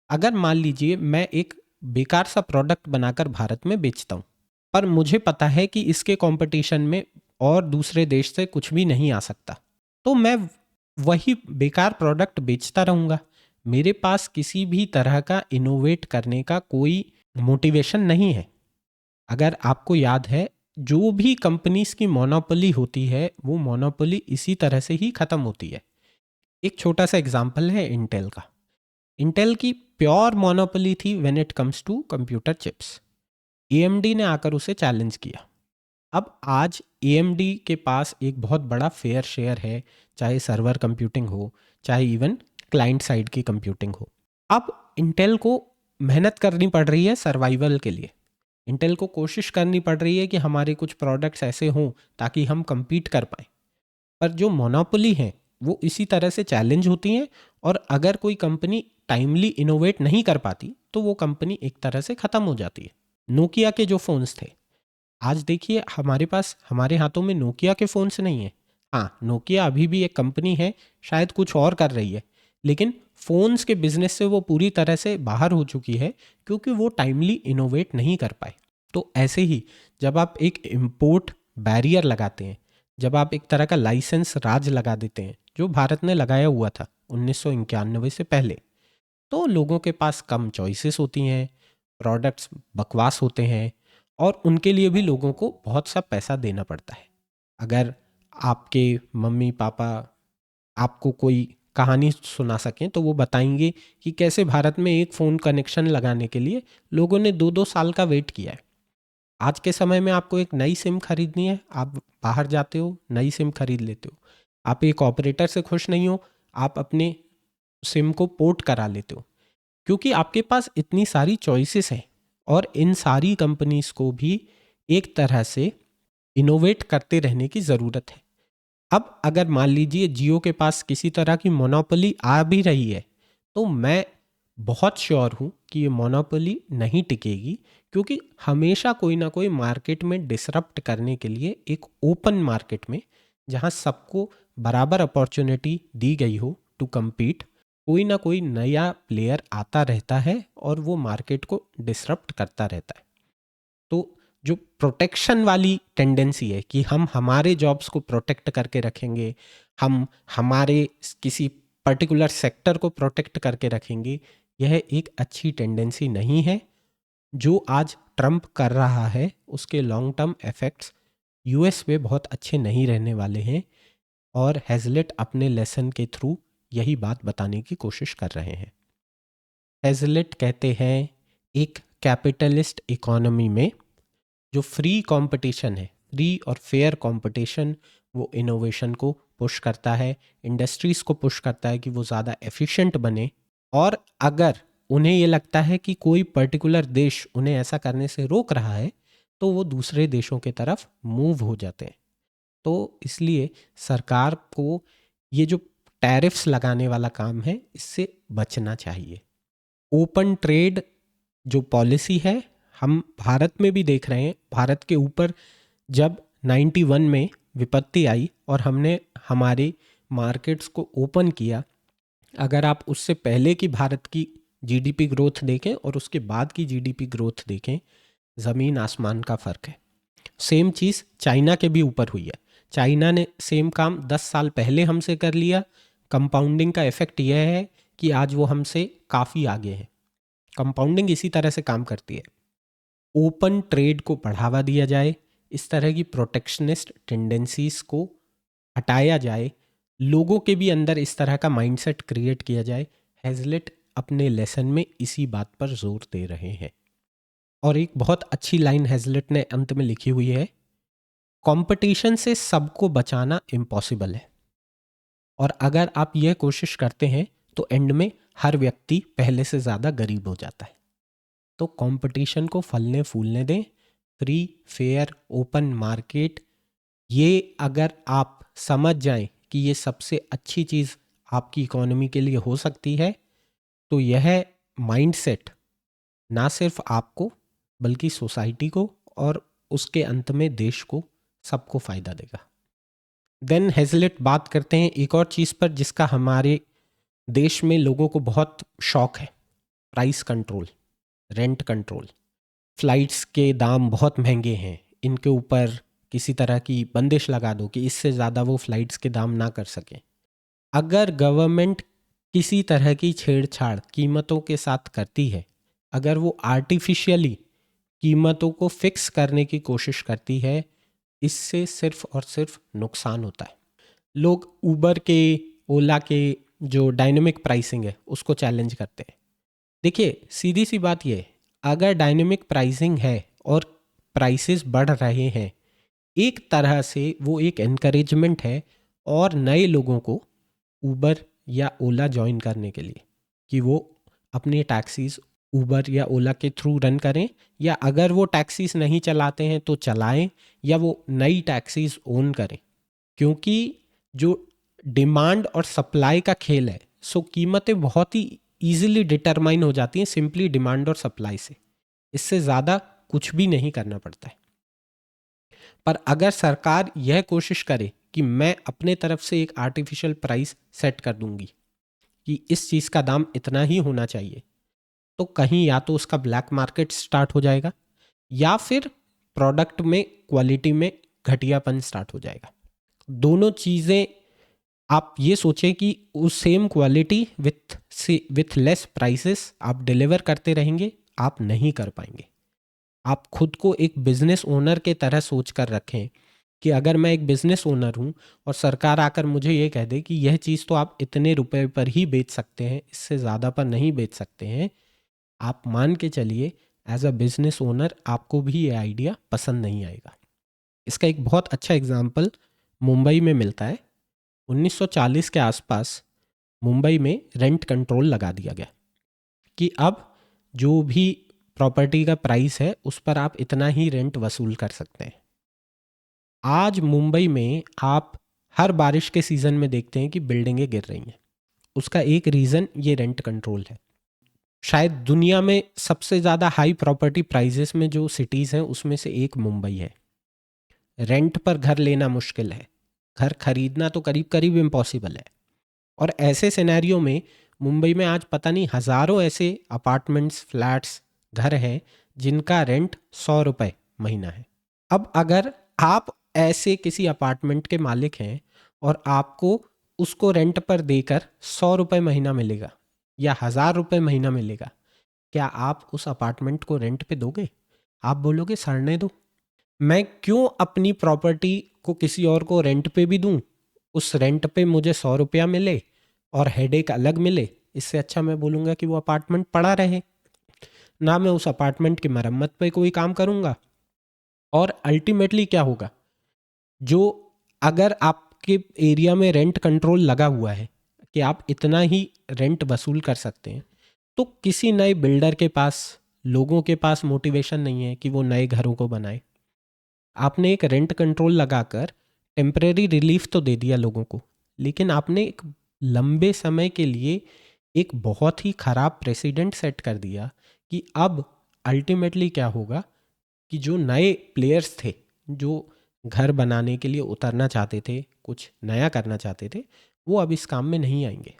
अगर मान लीजिए मैं एक बेकार सा प्रोडक्ट बनाकर भारत में बेचता हूँ, पर मुझे पता है कि इसके कंपटीशन में और दूसरे देश से कुछ भी नहीं आ सकता, तो मैं वही बेकार प्रोडक्ट बेचता रहूँगा। मेरे पास किसी भी तरह का इनोवेट करने का कोई मोटिवेशन नहीं है। अगर आपको याद है, जो भी कंपनीज की मोनोपोली होती है वो मोनोपोली इसी तरह से ही ख़त्म होती है। एक छोटा सा एग्जाम्पल है इंटेल का। इंटेल की प्योर मोनोपोली थी when it comes to computer chips. AMD ने आकर उसे चैलेंज किया। अब आज एएमडी के पास एक बहुत बड़ा फेयर शेयर है, चाहे सर्वर कंप्यूटिंग हो, चाहे इवन क्लाइंट साइड की कंप्यूटिंग हो। अब इंटेल को मेहनत करनी पड़ रही है सर्वाइवल के लिए। इंटेल को कोशिश करनी पड़ रही है कि हमारे कुछ प्रोडक्ट्स ऐसे हों ताकि हम compete कर पाएँ। पर जो मोनोपोली हैं वो इसी तरह से चैलेंज होती हैं, और अगर कोई कंपनी टाइमली इनोवेट नहीं कर पाती तो वो कंपनी एक तरह से ख़त्म हो जाती है। नोकिया के जो फ़ोन्स थे, आज देखिए हमारे पास, हमारे हाथों में नोकिया के फ़ोन्स नहीं है। हाँ, नोकिया अभी भी एक कंपनी है, शायद कुछ और कर रही है, लेकिन फ़ोन्स के बिजनेस से वो पूरी तरह से बाहर हो चुकी है क्योंकि वो टाइमली इनोवेट नहीं कर पाए। तो ऐसे ही जब आप एक इम्पोर्ट बैरियर लगाते हैं, जब आप एक तरह का लाइसेंस राज लगा देते हैं जो भारत ने लगाया हुआ था 1991 से पहले, तो लोगों के पास कम चॉइसेस होती हैं, प्रोडक्ट्स बकवास होते हैं, और उनके लिए भी लोगों को बहुत सा पैसा देना पड़ता है। अगर आपके मम्मी पापा आपको कोई कहानी सुना सकें तो वो बताएंगे कि कैसे भारत में एक फ़ोन कनेक्शन लगाने के लिए लोगों ने 2-2 साल का वेट किया है। आज के समय में आपको एक नई सिम खरीदनी है, आप बाहर जाते हो, नई सिम खरीद लेते हो। आप एक ऑपरेटर से खुश नहीं हो, आप अपने सिम को पोर्ट करा लेते हो, क्योंकि आपके पास इतनी सारी चॉइसेस हैं। और इन सारी कंपनीज को भी एक तरह से इनोवेट करते रहने की ज़रूरत है। अब अगर मान लीजिए जियो के पास किसी तरह की मोनोपोली आ भी रही है, तो मैं बहुत श्योर हूँ कि ये मोनोपोली नहीं टिकेगी, क्योंकि हमेशा कोई ना कोई मार्केट में डिसरप्ट करने के लिए एक ओपन मार्केट में, जहाँ सबको बराबर अपॉर्चुनिटी दी गई हो टू compete, कोई ना कोई नया प्लेयर आता रहता है और वो मार्केट को डिसरप्ट करता रहता है। तो जो प्रोटेक्शन वाली टेंडेंसी है कि हम हमारे जॉब्स को प्रोटेक्ट करके रखेंगे, हम हमारे किसी पर्टिकुलर सेक्टर को प्रोटेक्ट करके रखेंगे, यह एक अच्छी टेंडेंसी नहीं है। जो आज ट्रम्प कर रहा है उसके लॉन्ग टर्म इफेक्ट्स यूएस में बहुत अच्छे नहीं रहने वाले हैं, और हेजलेट अपने लेसन के थ्रू यही बात बताने की कोशिश कर रहे हैं। हेजलेट कहते हैं एक कैपिटलिस्ट इकोनॉमी में जो फ्री कंपटीशन है, फ्री और फेयर कंपटीशन, वो इनोवेशन को पुश करता है, इंडस्ट्रीज को पुश करता है कि वो ज़्यादा एफिशिएंट बने। और अगर उन्हें ये लगता है कि कोई पर्टिकुलर देश उन्हें ऐसा करने से रोक रहा है, तो वो दूसरे देशों की तरफ मूव हो जाते हैं। तो इसलिए सरकार को ये जो टैरिफ्स लगाने वाला काम है, इससे बचना चाहिए। ओपन ट्रेड जो पॉलिसी है, हम भारत में भी देख रहे हैं। भारत के ऊपर जब 91 में विपत्ति आई और हमने हमारे मार्केट्स को ओपन किया, अगर आप उससे पहले की भारत की जीडीपी ग्रोथ देखें और उसके बाद की जीडीपी ग्रोथ देखें, ज़मीन आसमान का फ़र्क है। सेम चीज़ चाइना के भी ऊपर हुई है। चाइना ने सेम काम 10 साल पहले हमसे कर लिया। कंपाउंडिंग का इफ़ेक्ट यह है कि आज वो हमसे काफ़ी आगे है। कंपाउंडिंग इसी तरह से काम करती है। ओपन ट्रेड को बढ़ावा दिया जाए, इस तरह की प्रोटेक्शनिस्ट टेंडेंसीज को हटाया जाए, लोगों के भी अंदर इस तरह का माइंडसेट क्रिएट किया जाए। हेजलेट अपने लेसन में इसी बात पर जोर दे रहे हैं। और एक बहुत अच्छी लाइन हेजलेट ने अंत में लिखी हुई है, कंपटीशन से सबको बचाना इम्पॉसिबल है, और अगर आप यह कोशिश करते हैं तो एंड में हर व्यक्ति पहले से ज़्यादा गरीब हो जाता है। तो कंपटीशन को फलने फूलने दें, फ्री फेयर ओपन मार्केट, ये अगर आप समझ जाएं कि ये सबसे अच्छी चीज़ आपकी इकोनॉमी के लिए हो सकती है, तो यह माइंडसेट ना सिर्फ आपको बल्कि सोसाइटी को और उसके अंत में देश को, सबको फ़ायदा देगा। देन हेजलेट बात करते हैं एक और चीज़ पर जिसका हमारे देश में लोगों को बहुत शौक है, price control, rent control. Flights के दाम बहुत महंगे हैं, इनके ऊपर किसी तरह की बंदिश लगा दो कि इससे ज़्यादा वो फ्लाइट्स के दाम ना कर सकें। अगर गवर्नमेंट किसी तरह की छेड़छाड़ कीमतों के साथ करती है, अगर वो आर्टिफिशियली कीमतों को फिक्स करने की कोशिश करती है, इससे सिर्फ और सिर्फ नुकसान होता है। लोग उबर के, ओला के जो डायनेमिक प्राइसिंग है उसको चैलेंज करते हैं। देखिए सीधी सी बात ये है, अगर डायनेमिक प्राइसिंग है और प्राइसेस बढ़ रहे हैं, एक तरह से वो एक एनकरेजमेंट है और नए लोगों को उबर या ओला ज्वाइन करने के लिए, कि वो अपनी टैक्सीज उबर या ओला के थ्रू रन करें, या अगर वो टैक्सीज नहीं चलाते हैं तो चलाएं, या वो नई टैक्सीज ओन करें। क्योंकि जो डिमांड और सप्लाई का खेल है, सो कीमतें बहुत ही ईजिली डिटरमाइन हो जाती हैं सिंपली डिमांड और सप्लाई से। इससे ज़्यादा कुछ भी नहीं करना पड़ता है। पर अगर सरकार यह कोशिश करे कि मैं अपने तरफ से एक आर्टिफिशियल प्राइस सेट कर दूंगी कि इस चीज़ का दाम इतना ही होना चाहिए, तो कहीं या तो उसका ब्लैक मार्केट स्टार्ट हो जाएगा, या फिर प्रोडक्ट में क्वालिटी में घटियापन स्टार्ट हो जाएगा। दोनों चीज़ें, आप ये सोचें कि उस same quality with less prices आप डिलीवर करते रहेंगे, आप नहीं कर पाएंगे। आप खुद को एक बिजनेस ओनर के तरह सोच कर रखें कि अगर मैं एक बिजनेस ओनर हूं और सरकार आकर मुझे ये कह दे कि यह चीज़ तो आप इतने रुपए पर ही बेच सकते हैं, इससे ज़्यादा पर नहीं बेच सकते हैं, आप मान के चलिए एज अ बिजनेस ओनर आपको भी ये आइडिया पसंद नहीं आएगा। इसका एक बहुत अच्छा एग्जाम्पल मुंबई में मिलता है। 1940 के आसपास मुंबई में रेंट कंट्रोल लगा दिया गया कि अब जो भी प्रॉपर्टी का प्राइस है उस पर आप इतना ही रेंट वसूल कर सकते हैं। आज मुंबई में आप हर बारिश के सीज़न में देखते हैं कि बिल्डिंगें गिर रही हैं। उसका एक रीज़न ये रेंट कंट्रोल है। शायद दुनिया में सबसे ज़्यादा हाई प्रॉपर्टी प्राइजेस में जो सिटीज़ हैं उसमें से एक मुंबई है। रेंट पर घर लेना मुश्किल है, घर खरीदना तो करीब करीब इम्पॉसिबल है। और ऐसे सिनेरियो में मुंबई में आज पता नहीं हज़ारों ऐसे अपार्टमेंट्स, फ्लैट्स, घर हैं जिनका रेंट 100 रुपये महीना है। अब अगर आप ऐसे किसी अपार्टमेंट के मालिक हैं और आपको उसको रेंट पर देकर 100 रुपये महीना मिलेगा या 1000 रुपये महीना मिलेगा, क्या आप उस अपार्टमेंट को रेंट पे दोगे? आप बोलोगे सड़ने दो, मैं क्यों अपनी प्रॉपर्टी को किसी और को रेंट पे भी दूं, उस रेंट पे मुझे 100 रुपया मिले और हेडेक अलग मिले। इससे अच्छा मैं बोलूँगा कि वो अपार्टमेंट पड़ा रहे, ना मैं उस अपार्टमेंट की मरम्मत पे कोई काम करूँगा। और अल्टीमेटली क्या होगा, जो अगर आपके एरिया में रेंट कंट्रोल लगा हुआ है कि आप इतना ही रेंट वसूल कर सकते हैं, तो किसी नए बिल्डर के पास, लोगों के पास मोटिवेशन नहीं है कि वो नए घरों को बनाए। आपने एक रेंट कंट्रोल लगाकर टेम्परेरी रिलीफ तो दे दिया लोगों को, लेकिन आपने एक लंबे समय के लिए एक बहुत ही खराब प्रेसिडेंट सेट कर दिया कि अब अल्टीमेटली क्या होगा कि जो नए प्लेयर्स थे, जो घर बनाने के लिए उतरना चाहते थे, कुछ नया करना चाहते थे, वो अब इस काम में नहीं आएंगे।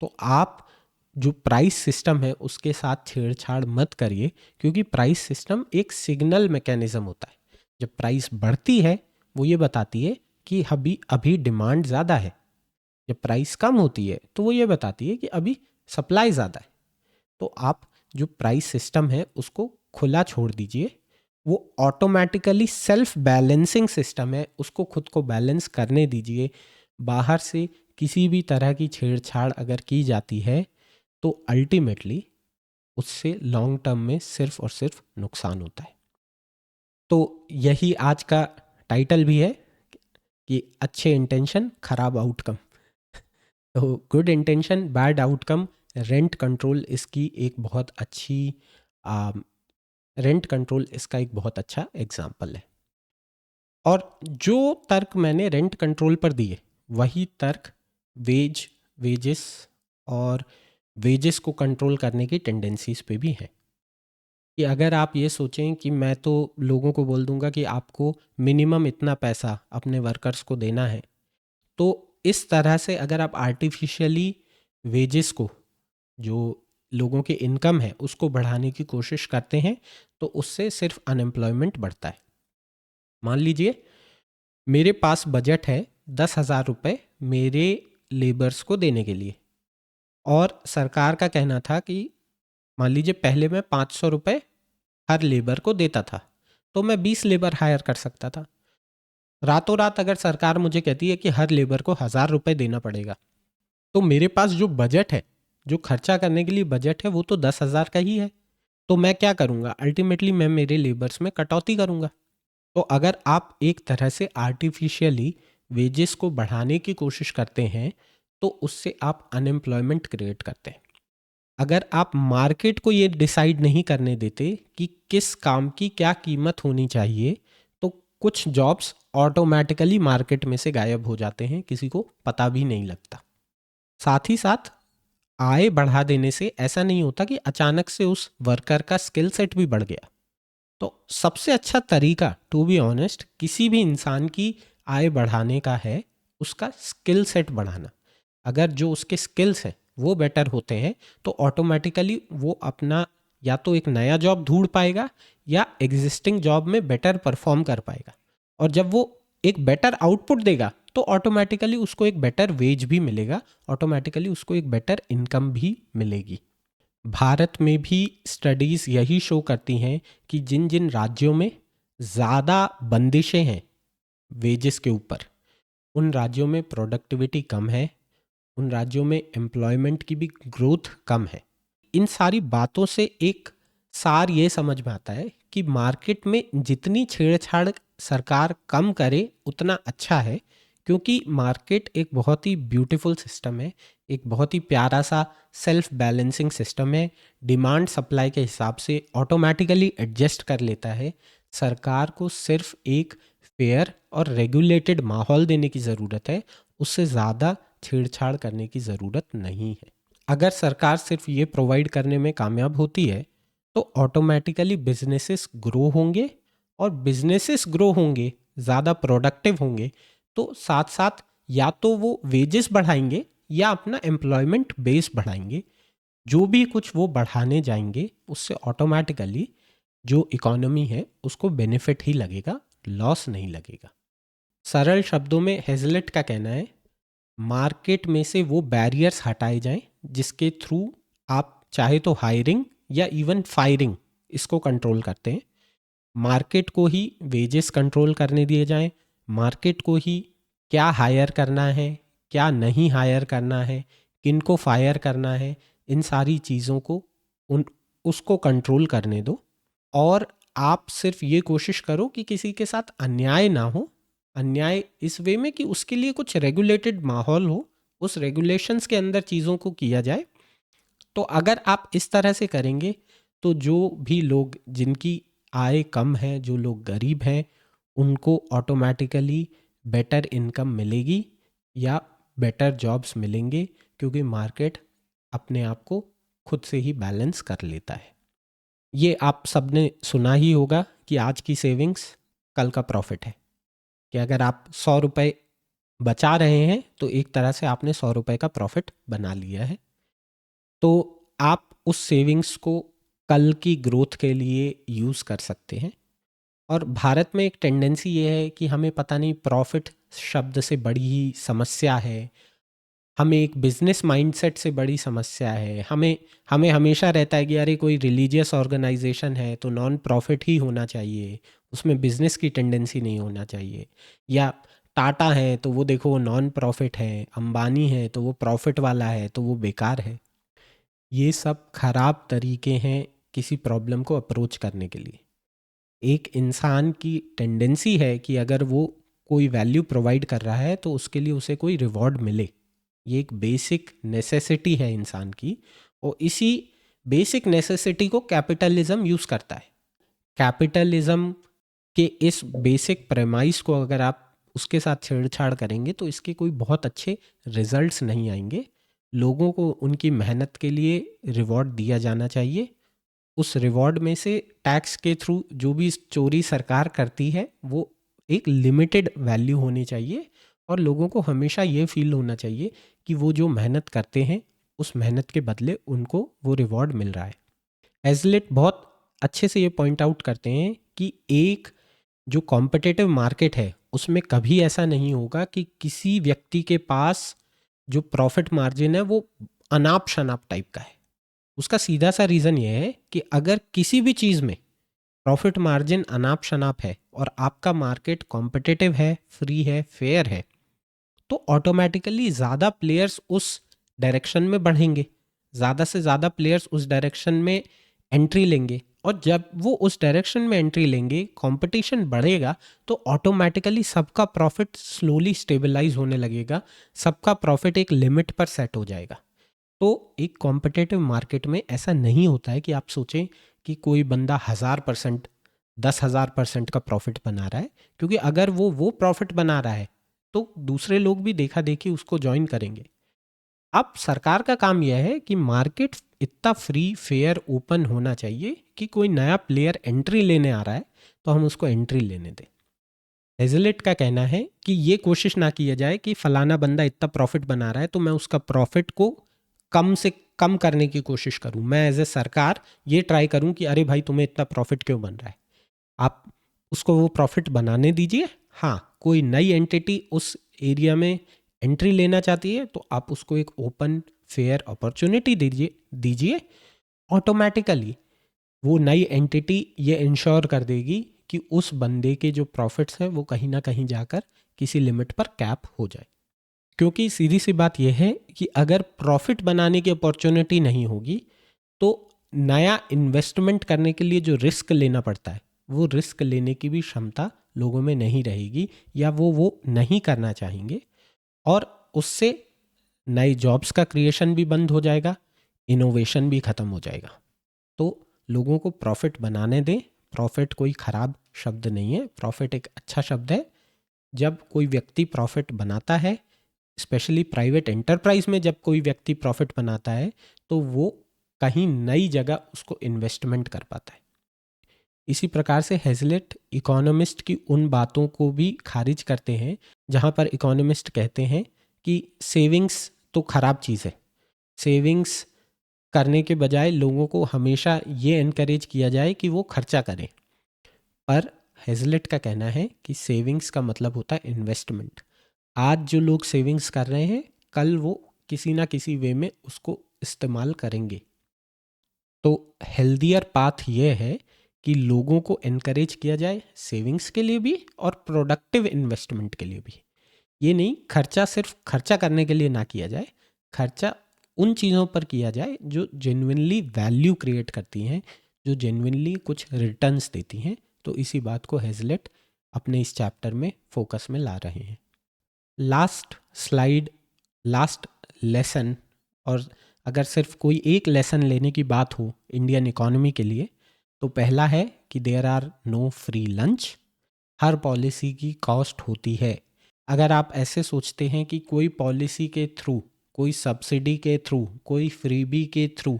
तो आप जो प्राइस सिस्टम है उसके साथ छेड़छाड़ मत करिए, क्योंकि प्राइस सिस्टम एक सिग्नल मैकेनिज्म होता है। जब प्राइस बढ़ती है वो ये बताती है कि अभी अभी डिमांड ज़्यादा है। जब प्राइस कम होती है तो वो ये बताती है कि अभी सप्लाई ज़्यादा है। तो आप जो प्राइस सिस्टम है उसको खुला छोड़ दीजिए। वो ऑटोमेटिकली सेल्फ बैलेंसिंग सिस्टम है, उसको खुद को बैलेंस करने दीजिए। बाहर से किसी भी तरह की छेड़छाड़ अगर की जाती है तो अल्टीमेटली उससे लॉन्ग टर्म में सिर्फ और सिर्फ नुकसान होता है। तो यही आज का टाइटल भी है कि अच्छे इंटेंशन खराब आउटकम। तो good intention bad outcome, rent control इसकी एक बहुत अच्छी रेंट कंट्रोल इसका एक बहुत अच्छा एग्जाम्पल है। और जो तर्क मैंने रेंट कंट्रोल पर दिए, वही तर्क वेजेस और वेजेस को कंट्रोल करने की टेंडेंसीज पे भी है। कि अगर आप ये सोचें कि मैं तो लोगों को बोल दूंगा कि आपको मिनिमम इतना पैसा अपने वर्कर्स को देना है, तो इस तरह से अगर आप आर्टिफिशियली वेजेस को, जो लोगों के इनकम है उसको बढ़ाने की कोशिश करते हैं, तो उससे सिर्फ अनएम्प्लॉयमेंट बढ़ता है। मान लीजिए मेरे पास बजट है 10,000 रुपये मेरे लेबर्स को देने के लिए, और सरकार का कहना था कि मान लीजिए पहले मैं 500 रुपये हर लेबर को देता था, तो मैं 20 लेबर हायर कर सकता था। रातों रात अगर सरकार मुझे कहती है कि हर लेबर को 1,000 रुपये देना पड़ेगा, तो मेरे पास जो बजट है, जो खर्चा करने के लिए बजट है, वो तो 10,000 का ही है। तो मैं क्या करूँगा, अल्टीमेटली मैं मेरे लेबर्स में कटौती करूँगा। तो अगर आप एक तरह से आर्टिफिशियली वेजेस को बढ़ाने की कोशिश करते हैं, तो उससे आप अनएम्प्लॉयमेंट क्रिएट करते हैं। अगर आप मार्केट को ये डिसाइड नहीं करने देते कि किस काम की क्या कीमत होनी चाहिए, तो कुछ जॉब्स ऑटोमेटिकली मार्केट में से गायब हो जाते हैं, किसी को पता भी नहीं लगता। साथ ही साथ आय बढ़ा देने से ऐसा नहीं होता कि अचानक से उस वर्कर का स्किल सेट भी बढ़ गया। तो सबसे अच्छा तरीका टू बी ऑनेस्ट किसी भी इंसान की आय बढ़ाने का है उसका स्किल सेट बढ़ाना। अगर जो उसके स्किल्स हैं वो बेटर होते हैं, तो ऑटोमेटिकली वो अपना या तो एक नया जॉब ढूंढ पाएगा या एग्जिस्टिंग जॉब में बेटर परफॉर्म कर पाएगा। और जब वो एक बेटर आउटपुट देगा तो ऑटोमेटिकली उसको एक बेटर वेज भी मिलेगा, ऑटोमेटिकली उसको एक बेटर इनकम भी मिलेगी। भारत में भी स्टडीज़ यही शो करती हैं कि जिन जिन राज्यों में ज़्यादा बंदिशें हैं वेजेस के ऊपर, उन राज्यों में प्रोडक्टिविटी कम है, उन राज्यों में एम्प्लॉयमेंट की भी ग्रोथ कम है। इन सारी बातों से एक सार ये समझ में आता है कि मार्केट में जितनी छेड़छाड़ सरकार कम करे उतना अच्छा है, क्योंकि मार्केट एक बहुत ही ब्यूटीफुल सिस्टम है, एक बहुत ही प्यारा सा सेल्फ बैलेंसिंग सिस्टम है। डिमांड सप्लाई के हिसाब से ऑटोमेटिकली एडजस्ट कर लेता है। सरकार को सिर्फ एक फेयर और रेगुलेटेड माहौल देने की ज़रूरत है, उससे ज़्यादा छेड़छाड़ करने की ज़रूरत नहीं है। अगर सरकार सिर्फ ये प्रोवाइड करने में कामयाब होती है तो ऑटोमेटिकली बिजनेसेस ग्रो होंगे, और बिजनेसेस ग्रो होंगे, ज़्यादा प्रोडक्टिव होंगे, तो साथ साथ या तो वो वेजेस बढ़ाएंगे या अपना एम्प्लॉयमेंट बेस बढ़ाएंगे। जो भी कुछ वो बढ़ाने जाएंगे उससे ऑटोमेटिकली जो इकोनॉमी है उसको बेनिफिट ही लगेगा, लॉस नहीं लगेगा। सरल शब्दों में हेजलेट का कहना है, मार्केट में से वो बैरियर्स हटाए जाएं जिसके थ्रू आप चाहे तो हायरिंग या इवन फायरिंग इसको कंट्रोल करते हैं। मार्केट को ही वेजेस कंट्रोल करने दिए जाएं, मार्केट को ही क्या हायर करना है, क्या नहीं हायर करना है, किन को फायर करना है, इन सारी चीज़ों को उन उसको कंट्रोल करने दो। और आप सिर्फ ये कोशिश करो कि किसी के साथ अन्याय ना हो। अन्याय इस वे में कि उसके लिए कुछ रेगुलेटेड माहौल हो, उस रेगुलेशंस के अंदर चीज़ों को किया जाए। तो अगर आप इस तरह से करेंगे तो जो भी लोग जिनकी आय कम है, जो लोग गरीब हैं, उनको ऑटोमेटिकली बेटर इनकम मिलेगी या बेटर जॉब्स मिलेंगे, क्योंकि मार्केट अपने आप को खुद से ही बैलेंस कर लेता है। ये आप सबने सुना ही होगा कि आज की सेविंग्स कल का प्रॉफिट है, कि अगर आप 100 रुपये बचा रहे हैं तो एक तरह से आपने 100 रुपये का प्रॉफिट बना लिया है। तो आप उस सेविंग्स को कल की ग्रोथ के लिए यूज़ कर सकते हैं। और भारत में एक टेंडेंसी ये है कि हमें पता नहीं, प्रॉफिट शब्द से बड़ी ही समस्या है, हमें एक बिजनेस माइंडसेट से बड़ी समस्या है, हमें हमें हमेशा रहता है कि अरे कोई रिलीजियस ऑर्गेनाइजेशन है तो नॉन प्रॉफिट ही होना चाहिए, उसमें बिजनेस की टेंडेंसी नहीं होना चाहिए। या टाटा है तो वो देखो वो नॉन प्रॉफिट है, अंबानी है तो वो प्रॉफिट वाला है तो वो बेकार है। ये सब खराब तरीके हैं किसी प्रॉब्लम को अप्रोच करने के लिए। एक इंसान की टेंडेंसी है कि अगर वो कोई वैल्यू प्रोवाइड कर रहा है तो उसके लिए उसे कोई रिवॉर्ड मिले। ये एक बेसिक नेसेसिटी है इंसान की, और इसी बेसिक नेसेसिटी को कैपिटलिज्म यूज़ करता है। कैपिटलिज्म के इस बेसिक प्रेमाइस को अगर आप उसके साथ छेड़छाड़ करेंगे तो इसके कोई बहुत अच्छे रिजल्ट्स नहीं आएंगे। लोगों को उनकी मेहनत के लिए रिवॉर्ड दिया जाना चाहिए। उस रिवॉर्ड में से टैक्स के थ्रू जो भी चोरी सरकार करती है वो एक लिमिटेड वैल्यू होनी चाहिए, और लोगों को हमेशा ये फील होना चाहिए कि वो जो मेहनत करते हैं उस मेहनत के बदले उनको वो रिवॉर्ड मिल रहा है। एजलेट बहुत अच्छे से ये पॉइंट आउट करते हैं कि एक जो कॉम्पिटिटिव मार्केट है उसमें कभी ऐसा नहीं होगा कि किसी व्यक्ति के पास जो प्रॉफिट मार्जिन है वो अनाप शनाप टाइप का है। उसका सीधा सा रीज़न ये है कि अगर किसी भी चीज़ में प्रॉफिट मार्जिन अनाप शनाप है और आपका मार्केट कॉम्पिटिटिव है, फ्री है, फेयर है, तो ऑटोमेटिकली ज़्यादा प्लेयर्स उस डायरेक्शन में बढ़ेंगे, ज़्यादा से ज़्यादा प्लेयर्स उस डायरेक्शन में एंट्री लेंगे, और जब वो उस डायरेक्शन में एंट्री लेंगे, कंपटीशन बढ़ेगा, तो ऑटोमेटिकली सबका प्रॉफिट स्लोली स्टेबलाइज होने लगेगा, सबका प्रॉफिट एक लिमिट पर सेट हो जाएगा। तो एक कॉम्पिटिटिव मार्केट में ऐसा नहीं होता है कि आप सोचें कि कोई बंदा 1000%, 10,000% का प्रॉफिट बना रहा है, क्योंकि अगर वो प्रॉफिट बना रहा है तो दूसरे लोग भी देखा देखी उसको ज्वाइन करेंगे। अब सरकार का काम यह है कि मार्केट इतना फ्री, फेयर, ओपन होना चाहिए कि कोई नया प्लेयर एंट्री लेने आ रहा है तो हम उसको एंट्री लेने दें। हेजलेट का कहना है कि ये कोशिश ना किया जाए कि फलाना बंदा इतना प्रॉफिट बना रहा है तो मैं उसका प्रॉफिट को कम से कम करने की कोशिश करूं। मैं एज ए सरकार ये ट्राई करूं कि अरे भाई तुम्हें इतना प्रॉफिट क्यों बन रहा है, आप उसको वो प्रॉफिट बनाने दीजिए। हाँ, कोई नई एंटिटी उस एरिया में एंट्री लेना चाहती है तो आप उसको एक ओपन फेयर अपॉर्चुनिटी दीजिए दीजिए ऑटोमेटिकली वो नई एंटिटी ये इंश्योर कर देगी कि उस बंदे के जो प्रॉफिट्स हैं वो कहीं ना कहीं जाकर किसी लिमिट पर कैप हो जाए। क्योंकि सीधी सी बात यह है कि अगर प्रॉफिट बनाने की अपॉर्चुनिटी नहीं होगी तो नया इन्वेस्टमेंट करने के लिए जो रिस्क लेना पड़ता है वो रिस्क लेने की भी क्षमता लोगों में नहीं रहेगी, या वो नहीं करना चाहेंगे, और उससे नए जॉब्स का क्रिएशन भी बंद हो जाएगा, इनोवेशन भी ख़त्म हो जाएगा। तो लोगों को प्रॉफिट बनाने दें। प्रॉफिट कोई ख़राब शब्द नहीं है, प्रॉफिट एक अच्छा शब्द है। जब कोई व्यक्ति प्रॉफिट बनाता है, स्पेशली प्राइवेट एंटरप्राइज में जब कोई व्यक्ति प्रॉफिट बनाता है तो वो कहीं नई जगह उसको इन्वेस्टमेंट कर पाता है। इसी प्रकार से हेजलेट इकोनॉमिस्ट की उन बातों को भी खारिज करते हैं जहाँ पर इकोनॉमिस्ट कहते हैं कि सेविंग्स तो ख़राब चीज़ है, सेविंग्स करने के बजाय लोगों को हमेशा ये इनकरेज किया जाए कि वो खर्चा करें। पर हेजलेट का कहना है कि सेविंग्स का मतलब होता है इन्वेस्टमेंट। आज जो लोग सेविंग्स कर रहे हैं कल वो किसी ना किसी वे में उसको इस्तेमाल करेंगे। तो हेल्दियर पाथ ये है कि लोगों को एनकरेज किया जाए सेविंग्स के लिए भी और प्रोडक्टिव इन्वेस्टमेंट के लिए भी। ये नहीं खर्चा सिर्फ खर्चा करने के लिए ना किया जाए, खर्चा उन चीज़ों पर किया जाए जो जेन्युइनली वैल्यू क्रिएट करती हैं, जो जेन्युइनली कुछ रिटर्न्स देती हैं। तो इसी बात को हेजलेट अपने इस चैप्टर में फोकस में ला रहे हैं। लास्ट स्लाइड, लास्ट लेसन, और अगर सिर्फ कोई एक लेसन लेने की बात हो इंडियन इकोनॉमी के लिए, तो पहला है कि there are no free lunch. हर पॉलिसी की कॉस्ट होती है। अगर आप ऐसे सोचते हैं कि कोई पॉलिसी के थ्रू, कोई सब्सिडी के थ्रू, कोई फ्रीबी के थ्रू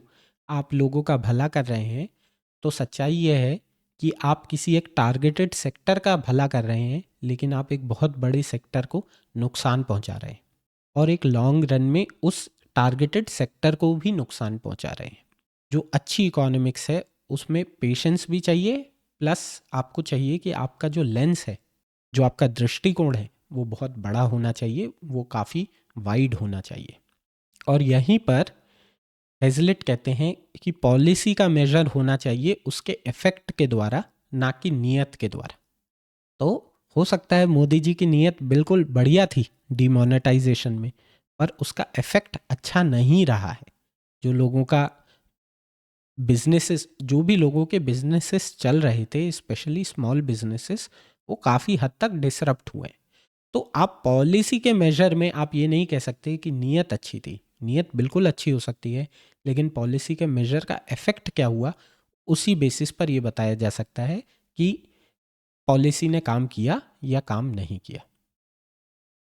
आप लोगों का भला कर रहे हैं, तो सच्चाई यह है कि आप किसी एक टारगेटेड सेक्टर का भला कर रहे हैं, लेकिन आप एक बहुत बड़े सेक्टर को नुकसान पहुंचा रहे हैं, और एक लॉन्ग रन में उस टारगेटेड सेक्टर को भी नुकसान पहुंचा रहे हैं। जो अच्छी इकोनॉमिक्स है उसमें पेशेंस भी चाहिए, प्लस आपको चाहिए कि आपका जो लेंस है, जो आपका दृष्टिकोण है, वो बहुत बड़ा होना चाहिए, वो काफ़ी वाइड होना चाहिए। और यहीं पर हेजलेट कहते हैं कि पॉलिसी का मेजर होना चाहिए उसके इफेक्ट के द्वारा, ना कि नियत के द्वारा। तो हो सकता है मोदी जी की नियत बिल्कुल बढ़िया थी डिमोनेटाइजेशन में, पर उसका इफेक्ट अच्छा नहीं रहा है। जो लोगों का बिजनेसेस, जो भी लोगों के बिजनेसेस चल रहे थे, स्पेशली स्मॉल बिजनेसेस, वो काफ़ी हद तक डिसरप्ट हुए। तो आप पॉलिसी के मेजर में आप ये नहीं कह सकते कि नियत अच्छी थी। नियत बिल्कुल अच्छी हो सकती है, लेकिन पॉलिसी के मेजर का इफेक्ट क्या हुआ, उसी बेसिस पर ये बताया जा सकता है कि पॉलिसी ने काम किया या काम नहीं किया।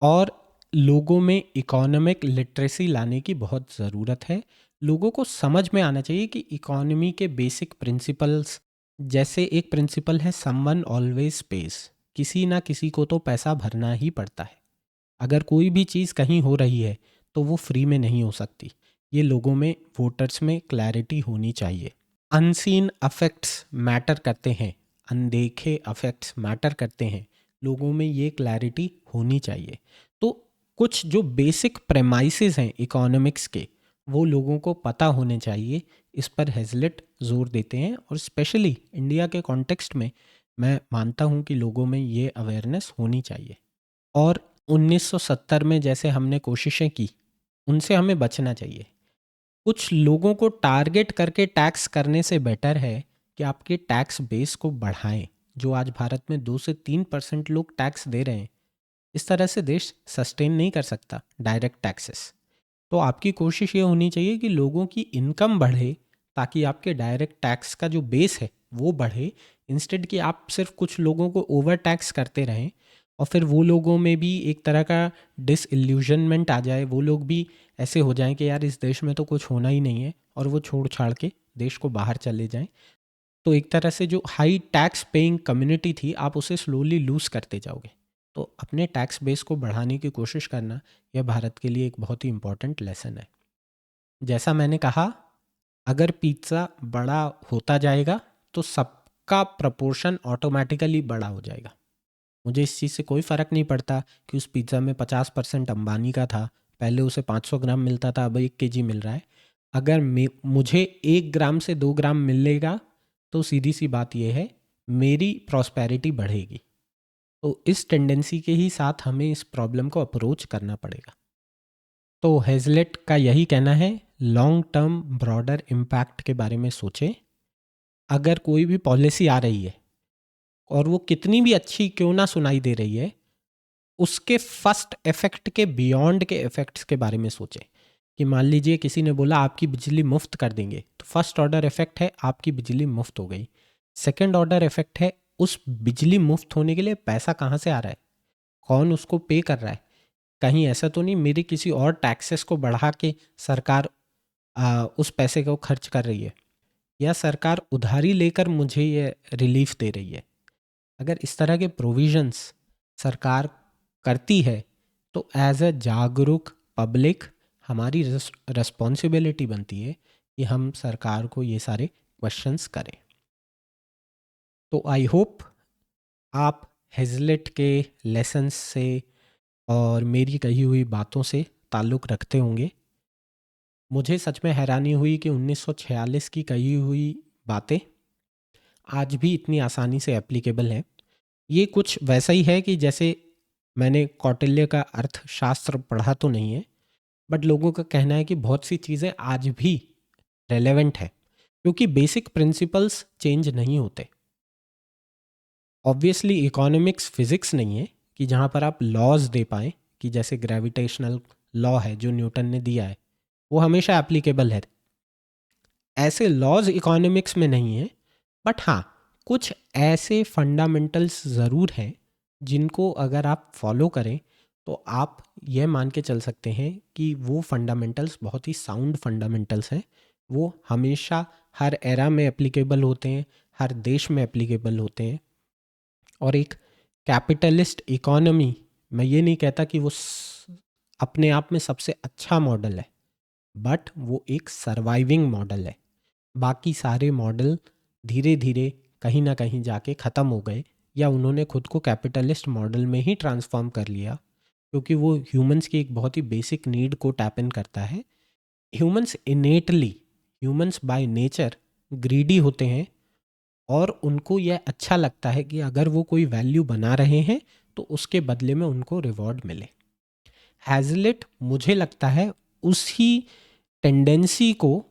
और लोगों में इकोनॉमिक लिटरेसी लाने की बहुत ज़रूरत है। लोगों को समझ में आना चाहिए कि इकोनॉमी के बेसिक प्रिंसिपल्स, जैसे एक प्रिंसिपल है समवन ऑलवेज पेज, किसी ना किसी को तो पैसा भरना ही पड़ता है। अगर कोई भी चीज़ कहीं हो रही है तो वो फ्री में नहीं हो सकती। ये लोगों में, वोटर्स में क्लैरिटी होनी चाहिए। अनसीन अफेक्ट्स मैटर करते हैं, अनदेखे अफेक्ट्स मैटर करते हैं, लोगों में ये क्लैरिटी होनी चाहिए। तो कुछ जो बेसिक प्रेमाइसेस हैं इकोनॉमिक्स के, वो लोगों को पता होने चाहिए। इस पर हेजलेट जोर देते हैं, और स्पेशली इंडिया के कॉन्टेक्स्ट में मैं मानता हूँ कि लोगों में ये अवेयरनेस होनी चाहिए। और 1970 में जैसे हमने कोशिशें की, उनसे हमें बचना चाहिए। कुछ लोगों को टारगेट करके टैक्स करने से बेटर है कि आपके टैक्स बेस को बढ़ाएं। जो आज भारत में 2 से 3% लोग टैक्स दे रहे हैं, इस तरह से देश सस्टेन नहीं कर सकता डायरेक्ट टैक्सेस। तो आपकी कोशिश ये होनी चाहिए कि लोगों की इनकम बढ़े, ताकि आपके डायरेक्ट टैक्स का जो बेस है वो बढ़े, इंस्टेड कि आप सिर्फ कुछ लोगों को ओवर टैक्स करते रहें, और फिर वो लोगों में भी एक तरह का डिसइल्यूजनमेंट आ जाए। वो लोग भी ऐसे हो जाएं कि यार इस देश में तो कुछ होना ही नहीं है, और वो छोड़ छाड़ के देश को बाहर चले जाएं। तो एक तरह से जो हाई टैक्स पेइंग कम्युनिटी थी, आप उसे स्लोली लूज़ करते जाओगे। तो अपने टैक्स बेस को बढ़ाने की कोशिश करना, यह भारत के लिए एक बहुत ही इम्पॉर्टेंट लेसन है। जैसा मैंने कहा, अगर पिज़्ज़ा बड़ा होता जाएगा तो सबका प्रपोर्शन ऑटोमेटिकली बड़ा हो जाएगा। मुझे इस चीज़ से कोई फ़र्क नहीं पड़ता कि उस पिज़्ज़ा में 50% अंबानी का था, पहले उसे 500 ग्राम मिलता था, अब 1 केजी मिल रहा है। अगर मुझे 1 ग्राम से 2 ग्राम मिलेगा, तो सीधी सी बात यह है, मेरी प्रॉस्पेरिटी बढ़ेगी। तो इस टेंडेंसी के ही साथ हमें इस प्रॉब्लम को अप्रोच करना पड़ेगा। तो हेजलेट का यही कहना है, लॉन्ग टर्म ब्रॉडर इम्पैक्ट के बारे में सोचें। अगर कोई भी पॉलिसी आ रही है, और वो कितनी भी अच्छी क्यों ना सुनाई दे रही है, उसके फर्स्ट इफेक्ट के बियॉन्ड के इफेक्ट्स के बारे में सोचें। कि मान लीजिए किसी ने बोला आपकी बिजली मुफ्त कर देंगे, तो फर्स्ट ऑर्डर इफेक्ट है आपकी बिजली मुफ्त हो गई। सेकंड ऑर्डर इफेक्ट है उस बिजली मुफ्त होने के लिए पैसा कहाँ से आ रहा है, कौन उसको पे कर रहा है। कहीं ऐसा तो नहीं मेरी किसी और टैक्सेस को बढ़ा के सरकार उस पैसे को खर्च कर रही है, या सरकार उधारी लेकर मुझे ये रिलीफ दे रही है। अगर इस तरह के प्रोविजंस सरकार करती है, तो एज अ जागरूक पब्लिक हमारी रिस्पॉन्सिबिलिटी बनती है कि हम सरकार को ये सारे क्वेश्चंस करें। तो आई होप आप हेजलेट के लेसन्स से और मेरी कही हुई बातों से ताल्लुक़ रखते होंगे। मुझे सच में हैरानी हुई कि 1946 की कही हुई बातें आज भी इतनी आसानी से एप्लीकेबल हैं। ये कुछ वैसा ही है कि जैसे मैंने कौटिल्य का अर्थशास्त्र पढ़ा तो नहीं है, बट लोगों का कहना है कि बहुत सी चीज़ें आज भी रेलेवेंट है क्योंकि बेसिक प्रिंसिपल्स चेंज नहीं होते। ऑब्वियसली इकोनॉमिक्स फिजिक्स नहीं है कि जहाँ पर आप लॉज दे पाएँ, कि जैसे ग्रेविटेशनल लॉ है जो न्यूटन ने दिया है वो हमेशा एप्लीकेबल है। ऐसे लॉज इकोनॉमिक्स में नहीं है, बट हाँ कुछ ऐसे फंडामेंटल्स ज़रूर हैं जिनको अगर आप फॉलो करें तो आप यह मान के चल सकते हैं कि वो फंडामेंटल्स बहुत ही साउंड फंडामेंटल्स हैं। वो हमेशा हर एरा में एप्लीकेबल होते हैं, हर देश में एप्लीकेबल होते हैं। और एक कैपिटलिस्ट इकोनॉमी, मैं ये नहीं कहता कि वो अपने आप में सबसे अच्छा मॉडल है, बट वो एक सर्वाइविंग मॉडल है। बाकी सारे मॉडल धीरे धीरे कहीं ना कहीं जाके ख़त्म हो गए, या उन्होंने खुद को कैपिटलिस्ट मॉडल में ही ट्रांसफॉर्म कर लिया, क्योंकि वो ह्यूमंस की एक बहुत ही बेसिक नीड को टैप इन करता है। Humans innately, humans by nature greedy होते हैं, और उनको यह अच्छा लगता है कि अगर वो कोई वैल्यू बना रहे हैं तो उसके बदले में उनको रिवॉर्ड मिले। हैजलिट मुझे लगता है उसी टेंडेंसी को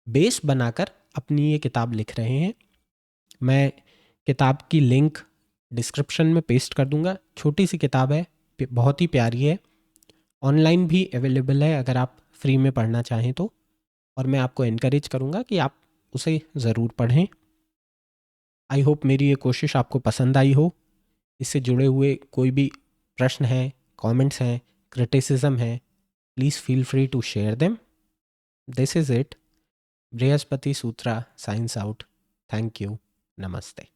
बेस बनाकर अपनी ये किताब लिख रहे हैं। मैं किताब की लिंक डिस्क्रिप्शन में पेस्ट कर दूंगा। छोटी सी किताब है, बहुत ही प्यारी है, ऑनलाइन भी अवेलेबल है अगर आप फ्री में पढ़ना चाहें तो, और मैं आपको इनकरेज करूंगा कि आप उसे ज़रूर पढ़ें। आई होप मेरी ये कोशिश आपको पसंद आई हो। इससे जुड़े हुए कोई भी प्रश्न हैं, कमेंट्स हैं, क्रिटिसिज्म है, please feel free to share them. This is it. Brihaspati Sutra science out. Thank you. नमस्ते।